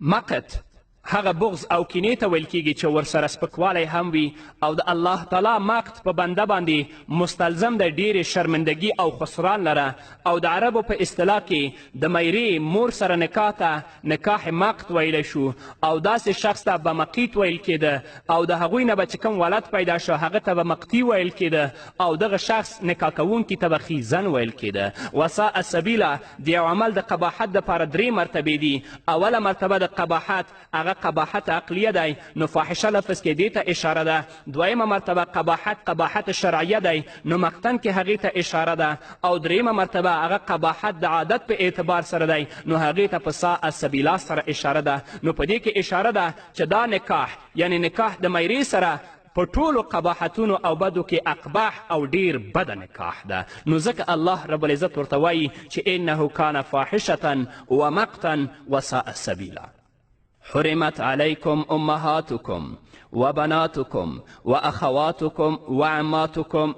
مقت هغه بغض او کینې ته ویل کیږي چې ورسره سپکوالی هم وي، او د الله تعالی مقت په بنده باندې مستلزم د ډیرې شرمندګي او خسران لره. او د عربو په اصطلاح کې د میرې مور سره نکاح ته نکاح مقت ویلی شو، او داسې شخص ته به مقیت ویل کېده، او د هغوی نه به چې کوم ولد پیدا شو هغه ته به مقتی ویل کېده، او دغه شخص نکاح کوونکي ته به خیزن ویل کېده. وساء سبیله، د یو عمل د قباحت دپاره درې مرتبې دي. اوله مرتبه د قباحت هغه قباحت عقلیه دی، نو فاحشه لفظ کې دې ته اشاره ده. دویمه مرتبه قباحت شرعیه دی، نو مقتن کې هغې ته اشاره ده. او دریمه مرتبه هغه قباحت د عادت په اعتبار سره دی، نو هغې ته په ساء سبیلا سره اشاره ده. نو په دې کې اشاره ده چې دا نکاح یعنی نکاح د میرې سره په ټولو قباحتونو او بدو کې اقباح او ډیر بده نکاح ده. نو ځکه الله رب العزت ورته وایي چې انه کان فاحشة و مقتا و ساء سبیلا. حرمت عليكم أمهاتكم وبناتكم وأخواتكم وعماتكم.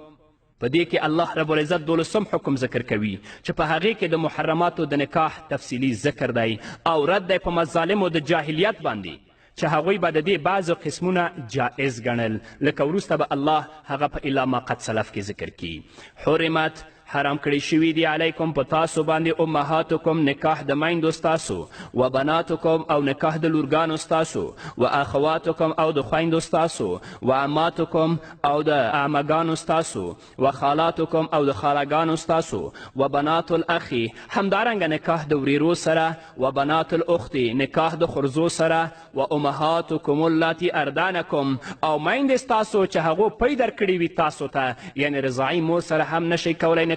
په دې کې الله رب العزت 12 حکم ذکر کوي چې په هغې کې د محرماتو د نکاح تفصیلي ذکر دی او رد دی په مظالمو د جاهلیت باندې چې هغوی به د دې بعضو قسمونه جائز ګڼل، لکه وروسته به الله هغه په الا ما قد سلف کې ذکر کړي. حرمت حرام کړی شوي دي علیکم په تاسو باندې امهاتکم نکاح د میندو ستاسو، و بناتکم او نکاح د لورګانو ستاسو، و اخواتکم او د خویندو ستاسو، و عماتکم او د عمګانو ستاسو، و خالاتکم او د خالاګانو ستاسو، و بنات الاخی همدارنګه نکاح د ورېرو سره، و بنات الاختی نکاح د خرزو سره، و امهاتکم اللاتی اردانکم او میندې ستاسو چې هغو پی درکړي وي تاسو ته، یعنې رضاعي مور سره هم نشئ کولی نکاح.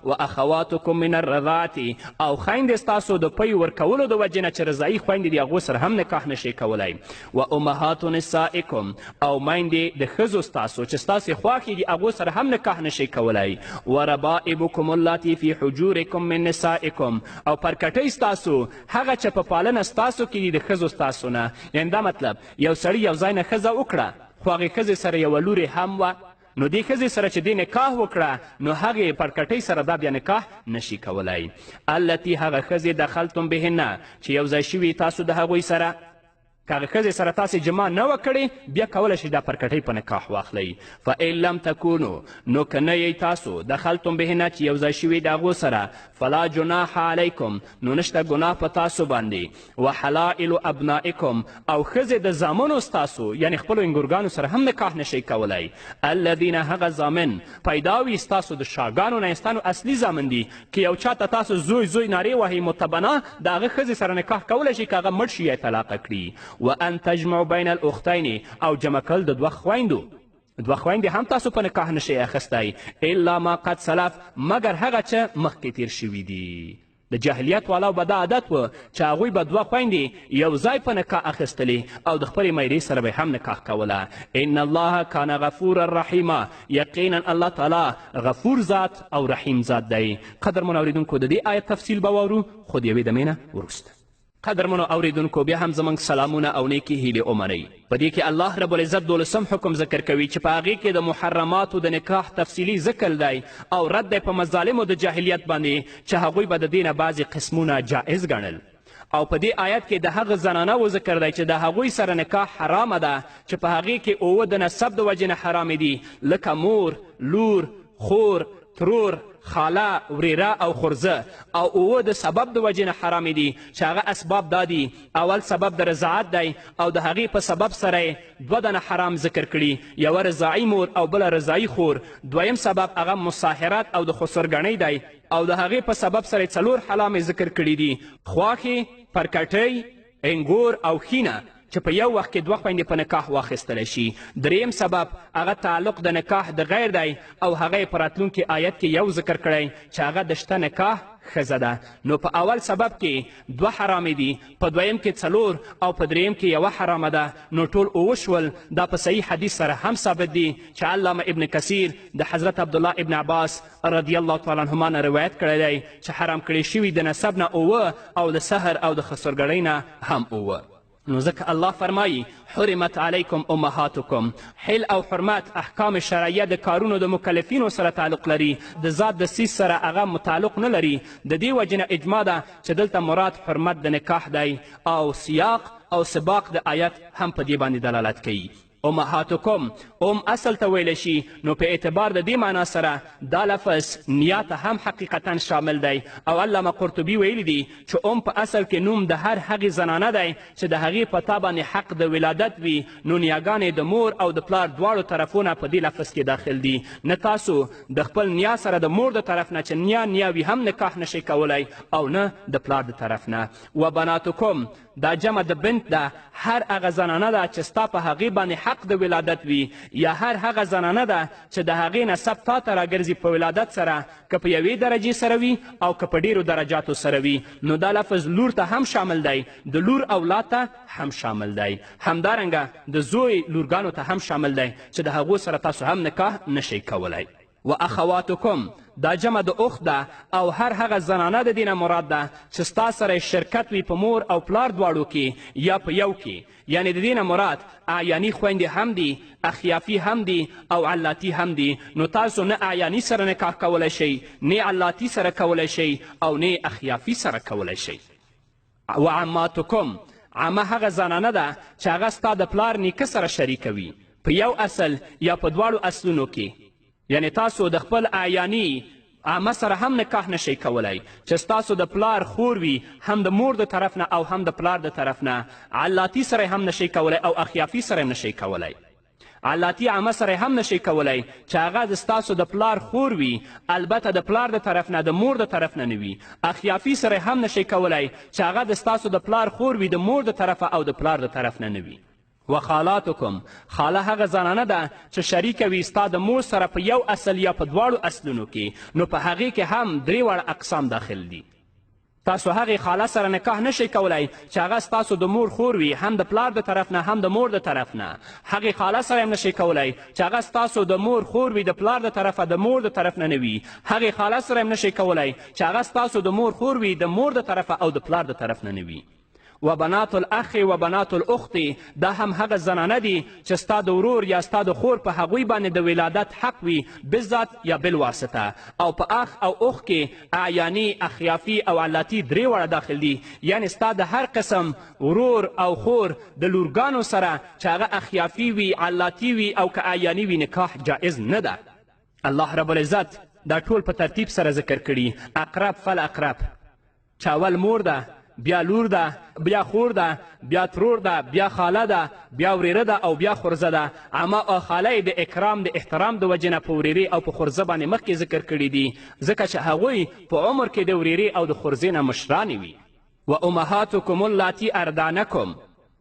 و اخواتکم من الرضاعة او خویندې ستاسو د پی ورکولو د وجې نه چې رضاعي خویندې دي هغو سره هم نکاح نشئ کولی. و امهات نسائکم او میندې د ښځو ستاسو چې ستاسې خوښې دي هغو سره هم نکاح نشئ کولی. و ربائبکم اللاتی فی حجورکم من نسائکم او پرکټۍ ستاسو هغه چې په پالنه ستاسو کې دي د ښځو ستاسو نه. یعنې دا مطلب یو سړي یو ځای نه ښځه وکړه خو هغې ښځې سره یوه لورې هم وه، نو دې ښځې سره چې دې نکاح وکړه نو هغې پرکټۍ سره دا بیا نکاح نشي کولی. التي هغه ښځې دخلتم بهنه چې یو ځای شوي تاسو د هغوی سره. که هغه ښځې سره تاسې جما نه وه کړې بیا کولی شئ دا پرکټۍ په نکاح واخلئ. فان لم تکونو نو که نه یی تاسو دخلتم بهنه چې یو ځای شوي د هغو سره فلا جناح علیکم نو نشته ګناه په تاسو باندې. وحلائل ابنائکم او ښځې د زامنو ستاسو یعنې خپلو انګورګانو سره هم نکاح نشئ کولی. الذین هغه زامن پیدا وي ستاسو د شاګانو نه ستانو اصلي زامن دي که یو چا ته تاسو زوی زوی نارې وهئ متبنه د هغه ښځې سره نکاح کولی شي که هغه مړ شي یا طلاقه کړي. وان تجمعوا بین الاختین او جمع کول د دوه خویندې هم تاسو په نکاح نشئ اخیستی الا ما قد سلف مګر هغه چې مخکې تیر شوي دي. د جاهلیت والاو به دا عادت و چې هغوی به دوه خویندې یو ځای په نکاح اخیستلې او د خپلې میرې سره به هم نکاح کوله. ان الله کان غفورا رحیما یقینا الله تعالی غفور ذات او رحیم ذات دی. قدرمنو اوریدونکو د دې آیت تفصیل به واورو خو د یوې دمې نه وروسته. قدرمنو اوریدونکو بیا هم زموږ سلامونه او نیکې هیلې ومنئ. په دې کې الله رب العزت 12 حکم ذکر کوي چې په هغې کې د محرماتو د نکاح تفصیلي ذکر دی او رد دی په مظالمو د جاهلیت باندې چې هغوی به د دې نه بعضې قسمونه جایز ګڼل. او په دې آیت کې د هغه زنانهو ذکر دی چې د هغوی سره نکاح حرامه ده چې په هغې کې 9 د نسب د وجې نه حرامې دي لکه مور، لور، خور، ترور، خاله، وریره او خورزه. او 9 د سبب د وجې نه حرامې دي چې هغه اسباب دا دي. اول سبب د رضاعت دی او د هغې په سبب سره یې 2 دنه حرام ذکر کړي، یوه رضاعي مور او بله رضاعي خور. دویم سبب هغه مصاهرت او د خسرګنۍ دی او د هغې په سبب سره 4 حرام ذکر کړي دي، خواښې، پرکټۍ، انګور او خینه چې په یو وخت کې 2 خویندې په نکاح واخیستلی شي. دریم سبب هغه تعلق د نکاح د غیر دی او هغه یې په راتلونکي آیت کې یو ذکر کړی چې هغه د شته نکاح ښځه ده. نو په اول سبب کې 2 حرامې دي، په دویم کې 4 او په دریم کې 1 حرامه ده. نو ټول 9 شول. دا په صحیح حدیث سره هم ثابت دي چې علامه ابن کثیر د حضرت عبدالله ابن عباس رضی الله تعالی عنهما نه روایت کړی دی چې حرام کړی شوي د نسب نه 9 او د سحر او د خسرګړۍ نه هم 9. نو ځکه الله فرمایي حرمت علیکم امهاتکم. حل او حرمت احکام شرعیه د کارونو د مکلفینو سره تعلق لري، د ذات د سیز سره هغه متعلق نه لري. د دې وجې نه اجماع ده چې دلته مراد حرمت د نکاح دی او سیاق او سباق د آیت هم په دې باندې دلالت کوي. امهاتکم اصل ته ویلی شي نو په اعتبار د دې معنا سره دا لفظ نیات هم حقیقتا شامل دی. او علامه قرطبي ویلی دی چې په اصل کې نوم د هر هغې زنانه دی چې د هغې په تا باندې حق د ولادت وي. نو نیاګانې د مور او د پلار دواړو طرفونه په دې لفظ کې داخل دي. نه تاسو د خپل نیا سره د مور د طرف نه چې نیاوي هم نکاح نشئ کولی او نه د پلار د طرف نه. و بناتکم دا جمع د بنت ده، هر هغه زنانه ده چې ستا په هغې باندې حق د ولادت وي یا هر هغه زنانه ده چې د هغې نسب تا ته راګرځي په ولادت سره، که په یوې درجې سره وي او که په ډېرو درجاتو سره وي. نو دا لفظ لور ته هم شامل دی، د لور اولاد ته هم شامل دی، همدارنګه د زوی لورګانو ته هم شامل دی چې د هغو سره تاسو هم نکاح نشئ کولی. و اخواتکم دا جمع د اخت ده او هر هغه زنانه د دې نه مراد ده چې ستا سره شرکت وي په مور او پلار دواړو کې یا په یو کې. یعنې د دې نه مراد اعیاني خویندې هم دي، اخیافي هم دي او علاتي هم دي. نو تاسو نه اعیاني سره نکاح کولی شئ، نه علاتي سره کولی شئ او نه اخیافي سره کولی شئ. و عماتکم عمه هغه زنانه ده چې هغه ستا د پلار نیکه سره شریکه وي په یو اصل یا په دواړو اصلونو کې. یعنی تاسو د خپل اعیاني عمه سره هم نکاح نشئ کولی چې ستاسو د پلار خور وي، هم د مور د طرف نه او هم د پلار د طرف نه. علاتي سره هم نشئ کولی او اخیافي سره نشئ کولی. علاتي عمه سره هم نشئ کولی چې هغه د ستاسو د پلار خور وي، البته د پلار د طرف نه د مور د طرف نه نه وي. اخیافي سره هم نشئ کولی چې هغه د ستاسو د پلار خور وي، د مور د طرفه او د پلار د طرف نه نه وي. و خالاتکم خاله هغه زنانه ده چې شریکه وي ستا د مور سره په یو اصل یا په دواړو اصلونو کې. نو په هغې کې هم 3 واړه اقسام داخل دي. تاسو هغې خاله سره نکاح نشئ کولی چې هغه ستاسو د مور خور وي، هم د پلار د طرف نه هم د مور د طرف نه. هغې خاله سره هم نشئ کولی چې هغه ستاسو د مور خور وي، د پلار د طرفه د مور د طرف نه نه وي. هغې خاله سره هم نشئ کولی چې هغه ستاسو د مور خور وي، د مور د طرفه او د پلار د طرف نه نه وي. و بنات الاخ و بنات الاخت دا هم هغه زنانه دي چې ستا د ورور یا ستا د خور په هغوی باندې د ولادت حق وي بالذات یا بالواسطه. او په اخ او اخ کې اعیاني، اخیافي او علاتی درې واړه داخل دي، یعنی ستا د هر قسم ورور او خور د لورګانو سره چې هغه اخیافي وي، علاتی وي او که اعیاني وي نکاح جایز نه ده. الله رب العزت دا ټول په ترتیب سره ذکر کړي. اقرب فالاقرب، چې اول مور ده، بیا لور ده، بیا خور ده، بیا ترور ده، بیا خاله ده، بیا وریره ده او بیا خورزه ده. عمه او خاله د اکرام د احترام د وجې نه په وریرې او په خورزه باندې مخکې ذکر کړي دي، ځکه چې هغوی په عمر کې د وریرې او د خورزې نه مشرانې وي. و امهاتکم اللاتی اردانکم،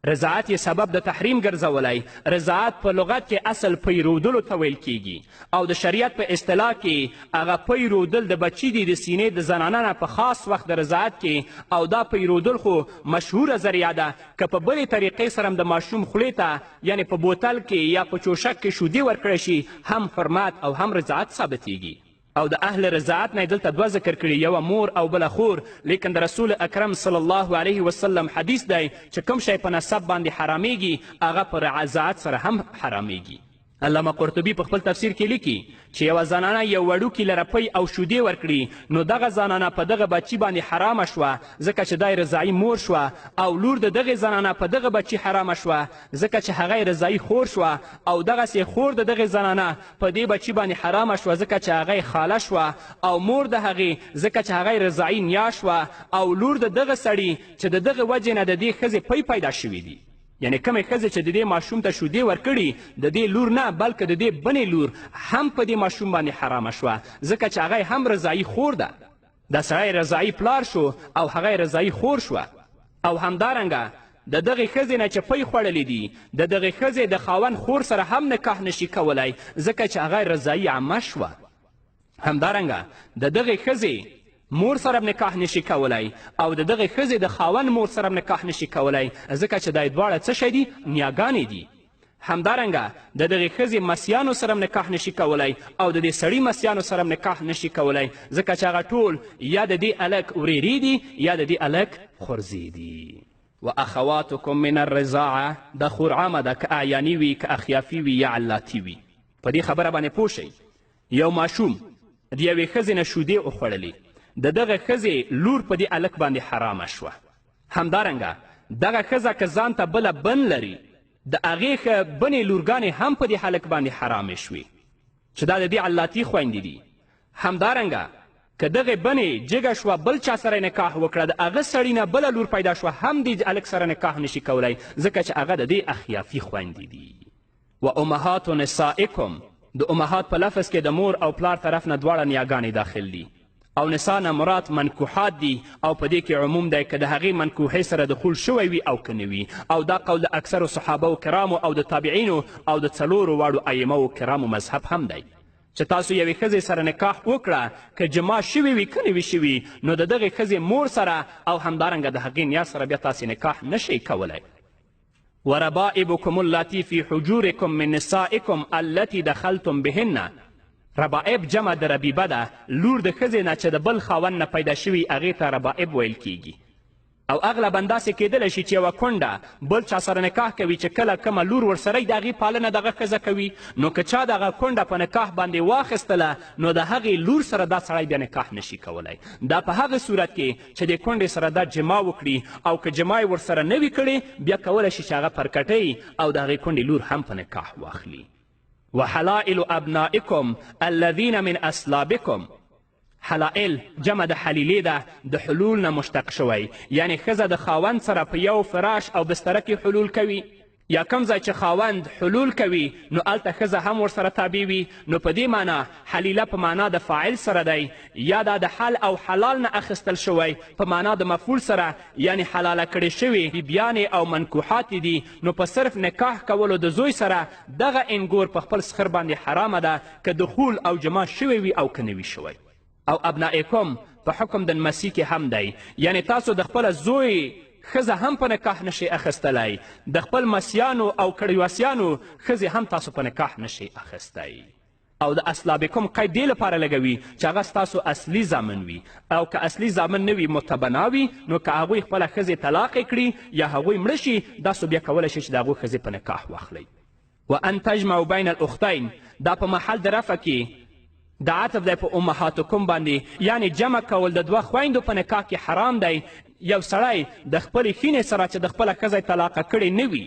رضاعت یې سبب د تحریم ګرځولی. رضاعت په لغت کې اصل پیرودلو ته ویل کیږي او د شریعت په اصطلاح کې هغه پیرودل د بچي دی د سینې د زنانه نه په خاص وخت د رضاعت کې. او دا پیرودل خو مشهوره ذریعه ده، که په بلې طریقې سره هم د ماشوم خولې ته یعنی په بوتل کې یا په چوشک کې شودې ورکړی شي هم حرمت او هم رضاعت ثابتیږي. او د اهل رضاعت نه دلته دوه ذکر کړي، یوه مور او بله خور. لیکن د رسول اکرم صلی الله علیه وسلم حدیث دی چې کوم شی په نسب باندې حرامیږي هغه په رضاعت سره هم حرامیږي. علامه قرطبي په خپل تفسیر کې لیکي چې یوه زنانه یو وړوکي له رپۍ او شودې ورکړي نو دغه زنانه په دغه بچي باندې حرامه شوه ځکه چې دا رضاعي مور شوه، او لور د دغې زنانه په دغه بچي حرامه شوه ځکه چې هغه رضاعي خور شوه، او دغسې خور د دغې زنانه په دې بچي باندې حرامه شوه ځکه چې هغه خاله شوه، او مور د هغې ځکه چې هغه رضاعي نیا شوه، او لور د دغه سړي چې د دغه وجې نه د دې ښځې پی پیدا شوي دي. یعنی کمې ښځې چې د دې ماشوم ته شودې ورکړي د دې لور نه بلکې د دې بنې لور هم په دې ماشوم باندې حرامه شوه ځکه چې هغه هم رضاعي خور ده. دا سړی رضاعي پلار شو او هغه رضاعي خور شوه. او همدارنګه د دغې ښځې نه چې پی خوړلې دي د دغې ښځې د خاوند خور سره هم نکاح نشي کولی ځکه چې هغه رضاعي عمه شوه. همدارنګه د دغې ښځې مور سره نکاح نشي کولی او د دغې ښځې د خاوند مور سره نکاح نشي کولی ځکه چې دا دواړه څه شی دي؟ نیاګانې دي. همدارنګه د دغې ښځې مسیانو سره نکاح نشي کولی او د دې سړي مسیانو سره نکاح نشي کولی ځکه چې هغه ټول یا د دې الک ورېرې دي یا د دې الک خورزې دي. و اخواتکم من الرضاعه د خور عامه ده، که اعیاني وي که اخیافي وي یا علاتی وي. په دې خبره باندې پوه شئ، یو ماشوم د یوې ښځې نه شودې وخوړلې د دغه ښځې لور په دې الک باندې حرامه شوه. همدارنګه دغه ښځه که ځان ته بله بن لري د هغې بنې لورګانې هم په دې هلک باندې حرامې شوې چې دا د دې علاتی خویندې دي. همدارنګه که دغې بنې جګه شوه بل چا سره نکاح وکړه د هغه سړي نه بله لور پیدا شوه هم دې هلک سره نکاح نشي کولی ځکه چې هغه د دې اخیافي خویندې دي. و امهات نسائکم، د امهات په لفظ کې د مور او پلار طرف نه دواړه نیاګانې داخل دي، او نسا نه مراد منکوحات دي او په دې کې عموم دی که د هغې منکوحې سره دخول شوی وي او که نه وي. او دا قول د اکثرو صحابه کرامو او د تابعینو او د څلورو واړو ائمو کرامو مذهب هم دی چې تاسو یوې ښځې سره نکاح وکړه که جما شوي وي که نه وي شوي نو د دغې ښځې مور سره او همدارنګه د هغې نیا سره بیا تاسې نکاح نشئ کولی. وربائبکم اللاتی فی حجورکم من نسائکم التي دخلتم بهن، ربائب جمع د ربیبه ده، لور د ښځې نه چې د بل خاوند نه پیدا شوي هغې ته ربائب ویل کیږي. او اغلبا داسې کیدلی شي چې یوه کونډه بل چا سره نکاح کوي چې کله کومه لور ورسره د هغې پالنه دغه ښځه کوي نو که چا دغه کونډه په نکاح باندې واخیستله نو د هغې لور سره دا سړی بیا نکاح نشي کولی. دا په هغه صورت کې چې د کونډې سره دا جما وکړي او که جما یې ورسره نه وي کړې بیا کولی شي چې هغه پرکټۍ او د هغې کونډې لور هم په نکاح واخلي. وحلائل ابنائکم الذین من اصلابکم، حلائل جمع د حلیلې ده، د حلول نه مشتق شوی، یعنی ښځه د خاوند سره په یو فراش او بستره کې حلول کوي یا کوم ځای چې خاوند حلول کوي نو هلته ښځه هم ورسره تابع وي. نو په دې معنا حلیله په معنا د فاعل سره دی، یا دا د حل او حلال نه اخیستل شوی په معنا د مفعول سره، یعنی حلاله کړې شوي بیبیانې او منکوحات دي. نو په صرف نکاح کولو د زوی سره دغه انګور په خپل سخر باندې حرامه ده که دخول او جما شوی وي او که نه وي شوی. او ابنائکم په حکم د نمسی کې هم دی، یعنی تاسو د خپله زوی ښځه هم په نکاح نشئ اخیستلی، د خپل مسیانو او کړیواسیانو ښځې هم تاسو په نکاح نشئ اخیستی. او د اصلابکم قید دې لپاره لګوي چې هغه ستاسو اصلي زامن وي او که اصلي زامن نه وي متبنا وي نو که هغوی خپله ښځې طلاقې کړي یا هغوی مړه شي داسو بیا کولی شي چې د هغوی ښځې په نکاح واخلئ. وان تجمعوا بین الاختین دا په محل د رفع کې د عطف دی په امهاتکم باندې، یعنی جمع کول د دوه خویندو په نکاح کې حرام دی. یو سړی د خپلې ښینې سره چې د خپله ښځه طلاقه کړې نه وي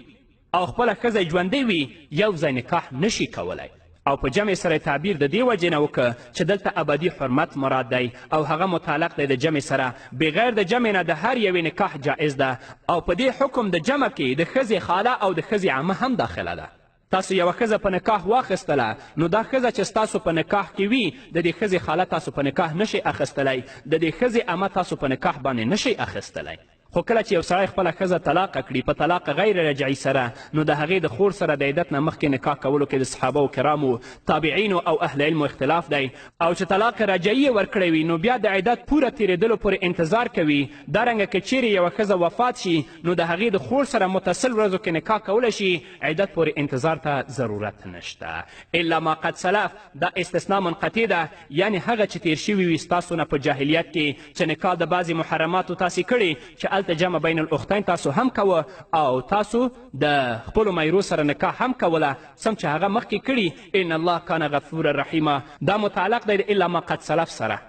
او خپله ښځه ژوندۍ وي یو ځای نکاح نشي کولی. او په جمع سره تعبیر د دې وجې نه وکړه چې دلته ابدي حرمت مراد دی او هغه متعلق دی د جمع سره. بغیر د جمع نه د هر یوې نکاح جایز ده او په دې حکم د جمع کې د ښځې خاله او د ښځې عمه هم داخله ده. تاسو یوه ښځه په نکاح واخیستله نو دا ښځه چې ستاسو په نکاح کې وي د دې ښځې خاله تاسو په نکاح نشئ اخیستلی، د دې ښځې عمه تاسو په نکاح باندې نشئ اخیستلی. خو کله چې یو سړی خپله ښځه طلاقه کړي په طلاق غیر رجعي سره نو د هغې د خور سره د عدت نه مخکې نکاح کولو کې د صحابه کرامو تابعینو او اهل علمو اختلاف دی. او چې طلاق رجعي یې ورکړی وي نو بیا د عدت پوره تېرېدلو پورې انتظار کوي. دارنګه که چیرې یوه ښځه وفات شي نو د هغې د خور سره متصل ورځو کې نکاح کولی شي، عدت پورې انتظار ته ضرورت نشته. الا ما قد سلف دا استثنا منقطع ده، یعنی هغه چې تیر شوي وي ستاسو نه په جاهلیت کې چې نکاح د بعضې محرماتو تاسې کړي چې هلته جمع بین الاختین تاسو هم کوه او تاسو د خپلو میرو سره نکاح هم کوله سم چې هغه مخکې کړي. ان الله کان غفورا رحیما دا متعلق دی الا ما قد سلف سره،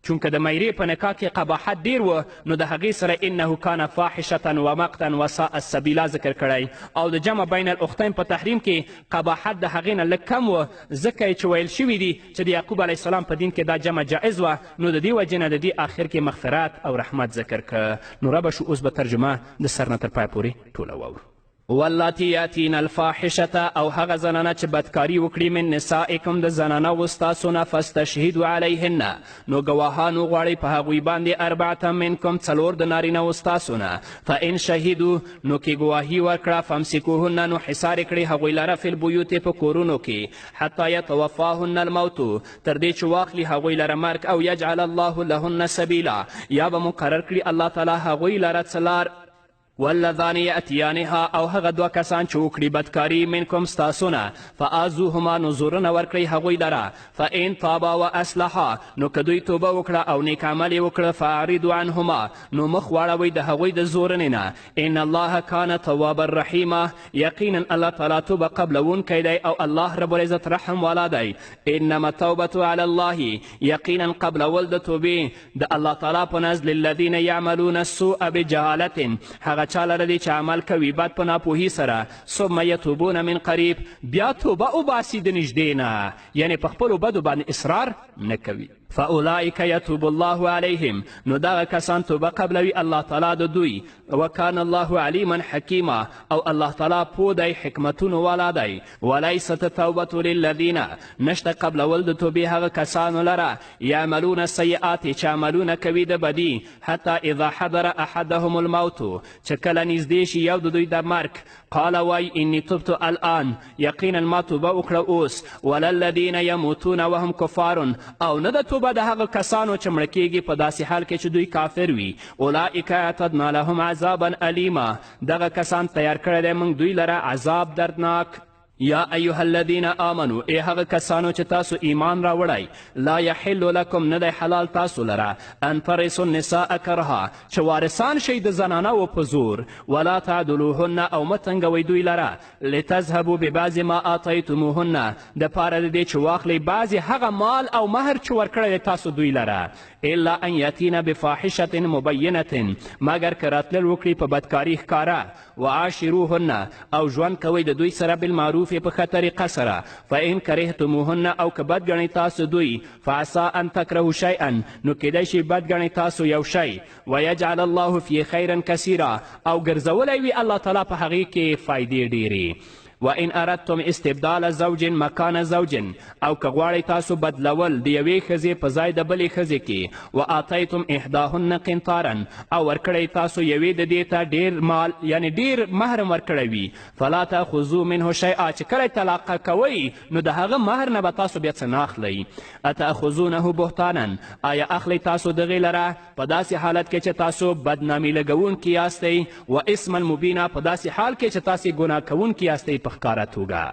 چونکه د میرې په نکاح کې قباحت ډیر و نو د هغې سره انه کان فاحشة و مقتا و ساء السبیلا ذکر کړی او د جمع بین الاختین په تحریم کې قباحت د هغې نه لږ کم و ځکه چې ویل شوي دي چې د یعقوب علیه السلام په دین کې دا جمع جایز وه نو د دې وجې نه د دې آخر کې مغفرت او رحمت ذکر که. نو ربه شو اوس به ترجمه د سر نه تر پایه پورې ټوله واورو. واللاتی یاتین الفاحشة او هغه زنانه چې بدکاري وکړي من نسائکم د زنانو ستاسو نه فاستشهدوا علیهن نو ګواهان وغواړئ په هغوی باندې اربعة منکم څلور د نارینهو ستاسو نه فان شهدو نو کې ګواهي ورکړه فامسکوهن نو حصار کړي هغوی لره فی البیوت په کورونو کې حتی یتوفاهن الموت تر دې چې واخلي هغوی لره مرګ او یجعل الله لهن سبیلا یا به مقرر کړي الله تعالی هغوی لره څلار والذان یأتیانها او هغه دوه کسان چې وکړي بدکاري منکم ستاسو نه فآذوهما نو زورونه ورکړئ هغوی لره فان تابا و اصلحا نو که دوی توبه وکړه او نیک عمل یې وکړه فاعرضوا عنهما نو مخ واړوئ د هغوی د زورنې نه ان الله کان توابا رحیما یقینا الله تعالی توبه قبلونکی دی او الله رب العزت رحم والا دی. انما التوبة علی الله یقینا قبلول د توبې د الله تعالی په نزد للذین یعملون السوء بجهالة هغه چا لره دی چې عمل کوي بد په ناپوهي سره ثم یتوبون من قریب بیا توبه وباسي د نږدې نه، یعنې په خپلو بدو باندې اصرار نه کوي. فاولئک یتوب الله علیهم نو دغه کسان توبه قبلوي الله تعالی د دوی وکان الله علیما حکیما او الله تعالی پوه دی حکمتونو والا دی. ولیست توبة للذین نشته قبلول د توبې هغه کسانو لره یعملون السیئات چې عملونه کوي د بدي حتی اذا حضر احدهم الموت چې کله نږدې شي یو د دوی د مرګ قال وای انی تبت الان یقینا ما توبه وکړه اوس وللذین یموتون وهم کفار او نه د توبه د هغه کسانو چې مړه کیږي په داسې حال کې چې دوی کافر وي. اولئک اعتدنا لهم عذابا الیما دغه کسان تیار کړی دی موږ دوی لره عذاب دردناک. یا ایها الذین آمنو ای هغه کسانو چې تاسو ایمان راوړئ لا یحل لکم نه دی حلال تاسو لره ان ترثوا النساء کرها چې وارثان شئ د زنانو په زور ولا تعدلوهن او مه تنګوئ دوی لره لتذهبوا ببعض ما آتیتموهن دپاره د دې چې واخلئ بعضې هغه مال او مهر چې ورکړی دی تاسو دوی لره الا ان یاتین بفاحشة مبینة مګر که راتلل وکړي په بدکاري ښکاره وعاشروهن او ژوند کوئ د دوی سره بالمعروف په ښه طریقه سره فان کرهتموهن او که بد ګڼئ تاسو دوی فعسا ان تکرهو شیئا نو کیدای شي بد ګڼئ تاسو یو شی ویجعل الله فی خیرا کثیرا او ګرځولی وي الله تعالی په هغې کې فایدې ډیرې. وان اردتم استبدال زوج مکان زوج او که غواړئ تاسو بدلول د یوې ښځې په ځای د بلې ښځې کې وآتیتم احداهن قنطارا او ورکړئ تاسو یوې د دې ته ډیر مال یعنی ډیر مهر ورکړی وي فلا تاخذو منه شیئا چې کله طلاقه کوئ نو د هغه مهر نه به تاسو بیا څه نه اخلئ. اتاخذونه بهتانا آیا اخلئ تاسو دغې لره په داسې حالت کې چې تاسو بدنامي لګوونکي یاستئ و اسما مبینا په داسې حال کې چې تاسې ګناه کوونکي یاستئ په ښکاره توګه.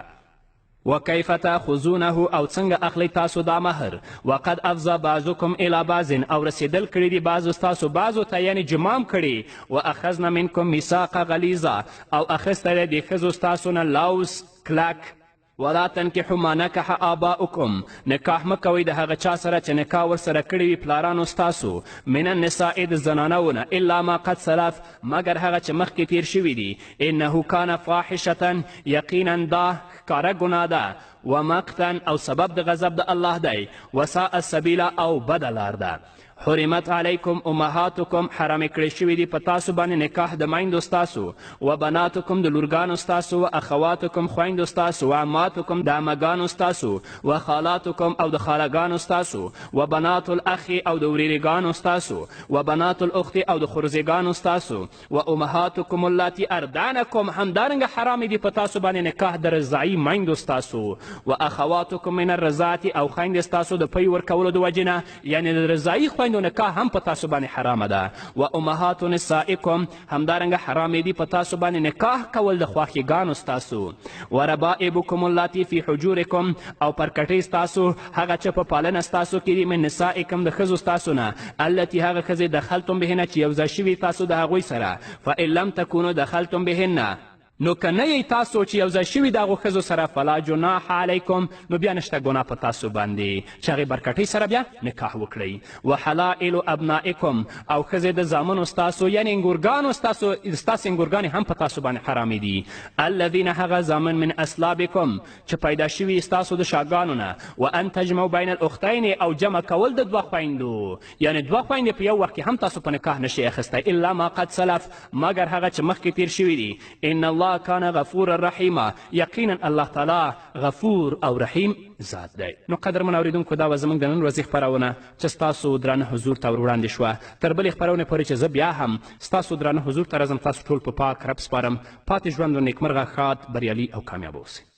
وکیف تاخذونه او څنګه اخلی تاسو دا مهر وقد افضى بعضکم الی بعض او رسیدل کړي دي بعضو ستاسو بعضو ته یعنې جمام کړي واخذنا منکم میثاقا غلیظا او اخیستی دی د ښځو ستاسو نه لاوس کلک ولا تنکحوا ما نکح آباؤکم نکاح مه کوئ د هغه چا سره چې نکاح ورسره کړي وي پلارانو ستاسو من النساء د زنانو نه الا ما قد سلف مګر هغه چې مخکې تیر شوي دي انه کان فاحشة یقینا دا ښکاره ګناه ده ومقتا او سبب د غضب د الله دی وساء السبیله او بده لار ده حرمت علیکم امهاتکم حرام کړی شوي دي په تاسو باندې نکاح د میندو ستاسو و بناتکم د لورګانو ستاسو و اخواتکم خویندو ستاسو و عماتکم د عمګانو ستاسو و خالاتکم او د خالګانو ستاسو و بنات الاخ او د وریرګانو ستاسو و بنات الاخت او د خورزیګانو ستاسو و امهاتکم اللاتی اردانکم همدارنګه حرام دي په تاسو باندې نکاح د رضاعي میندو ستاسو و اخواتکم من الرضاعت او خویندې ستاسو د پی ورکولو د وجې نه یعنې د رضاعي خویندو نکاح هم په تاسو باندې حرامه ده و امهات نسائکم همدارنګه حرامې دي په تاسو باندې نکاح کول د خواښیګانو ستاسو و ربائبکم اللاتی فی حجورکم او پرکټۍ ستاسو هغه چې په پالنه ستاسو کې دي من نسائکم د ښځو ستاسو نه التي هغه ښځې دخلتم بهنه چې یو ځای شوي تاسو د هغوی سره فان لم تکونو دخلتم بهنه نو که نه یی تاسو چې یو ځای شوي د هغو ښځو سره فلا جناح علیکم نو بیا نشته ګناه په تاسو باندې چې هغې برکټۍ سره بیا نکاح وکړئ وحلائل ابنائکم او ښځې د زامنو ستاسو یعنې انګورګانو ستاسې انګورګانې هم په تاسو باندې حرامې دي الذین هغه زامن من اصلابکم چې پیدا شوي ستاسو د شاګانو نه وان تجمعوا بین الاختین او جمع کول د دوه خویندو یعنې دوه خویندې په یو وخت کې هم تاسو په نکاح نشئ اخیستی الا ما قد سلف مګر هغه چې مخکې تیر شوي دي ان الله کان غفور الرحیم یقینا الله تعالی غفور او رحیم ذات دی. نو قدرمن اوریدونکو دا وه زموږ د نن ورځې خپرونه چې ستاسو درانه حضور ته ور وړاندې شوه تر بلې خپرونې پورې چې زه بیا هم ستاسو درانه حضور ته راځم تاسو ټول په پاک رب سپارم پاتې ژوند و نیکمرغه ښاد بریالي او کامیاب اوسئ.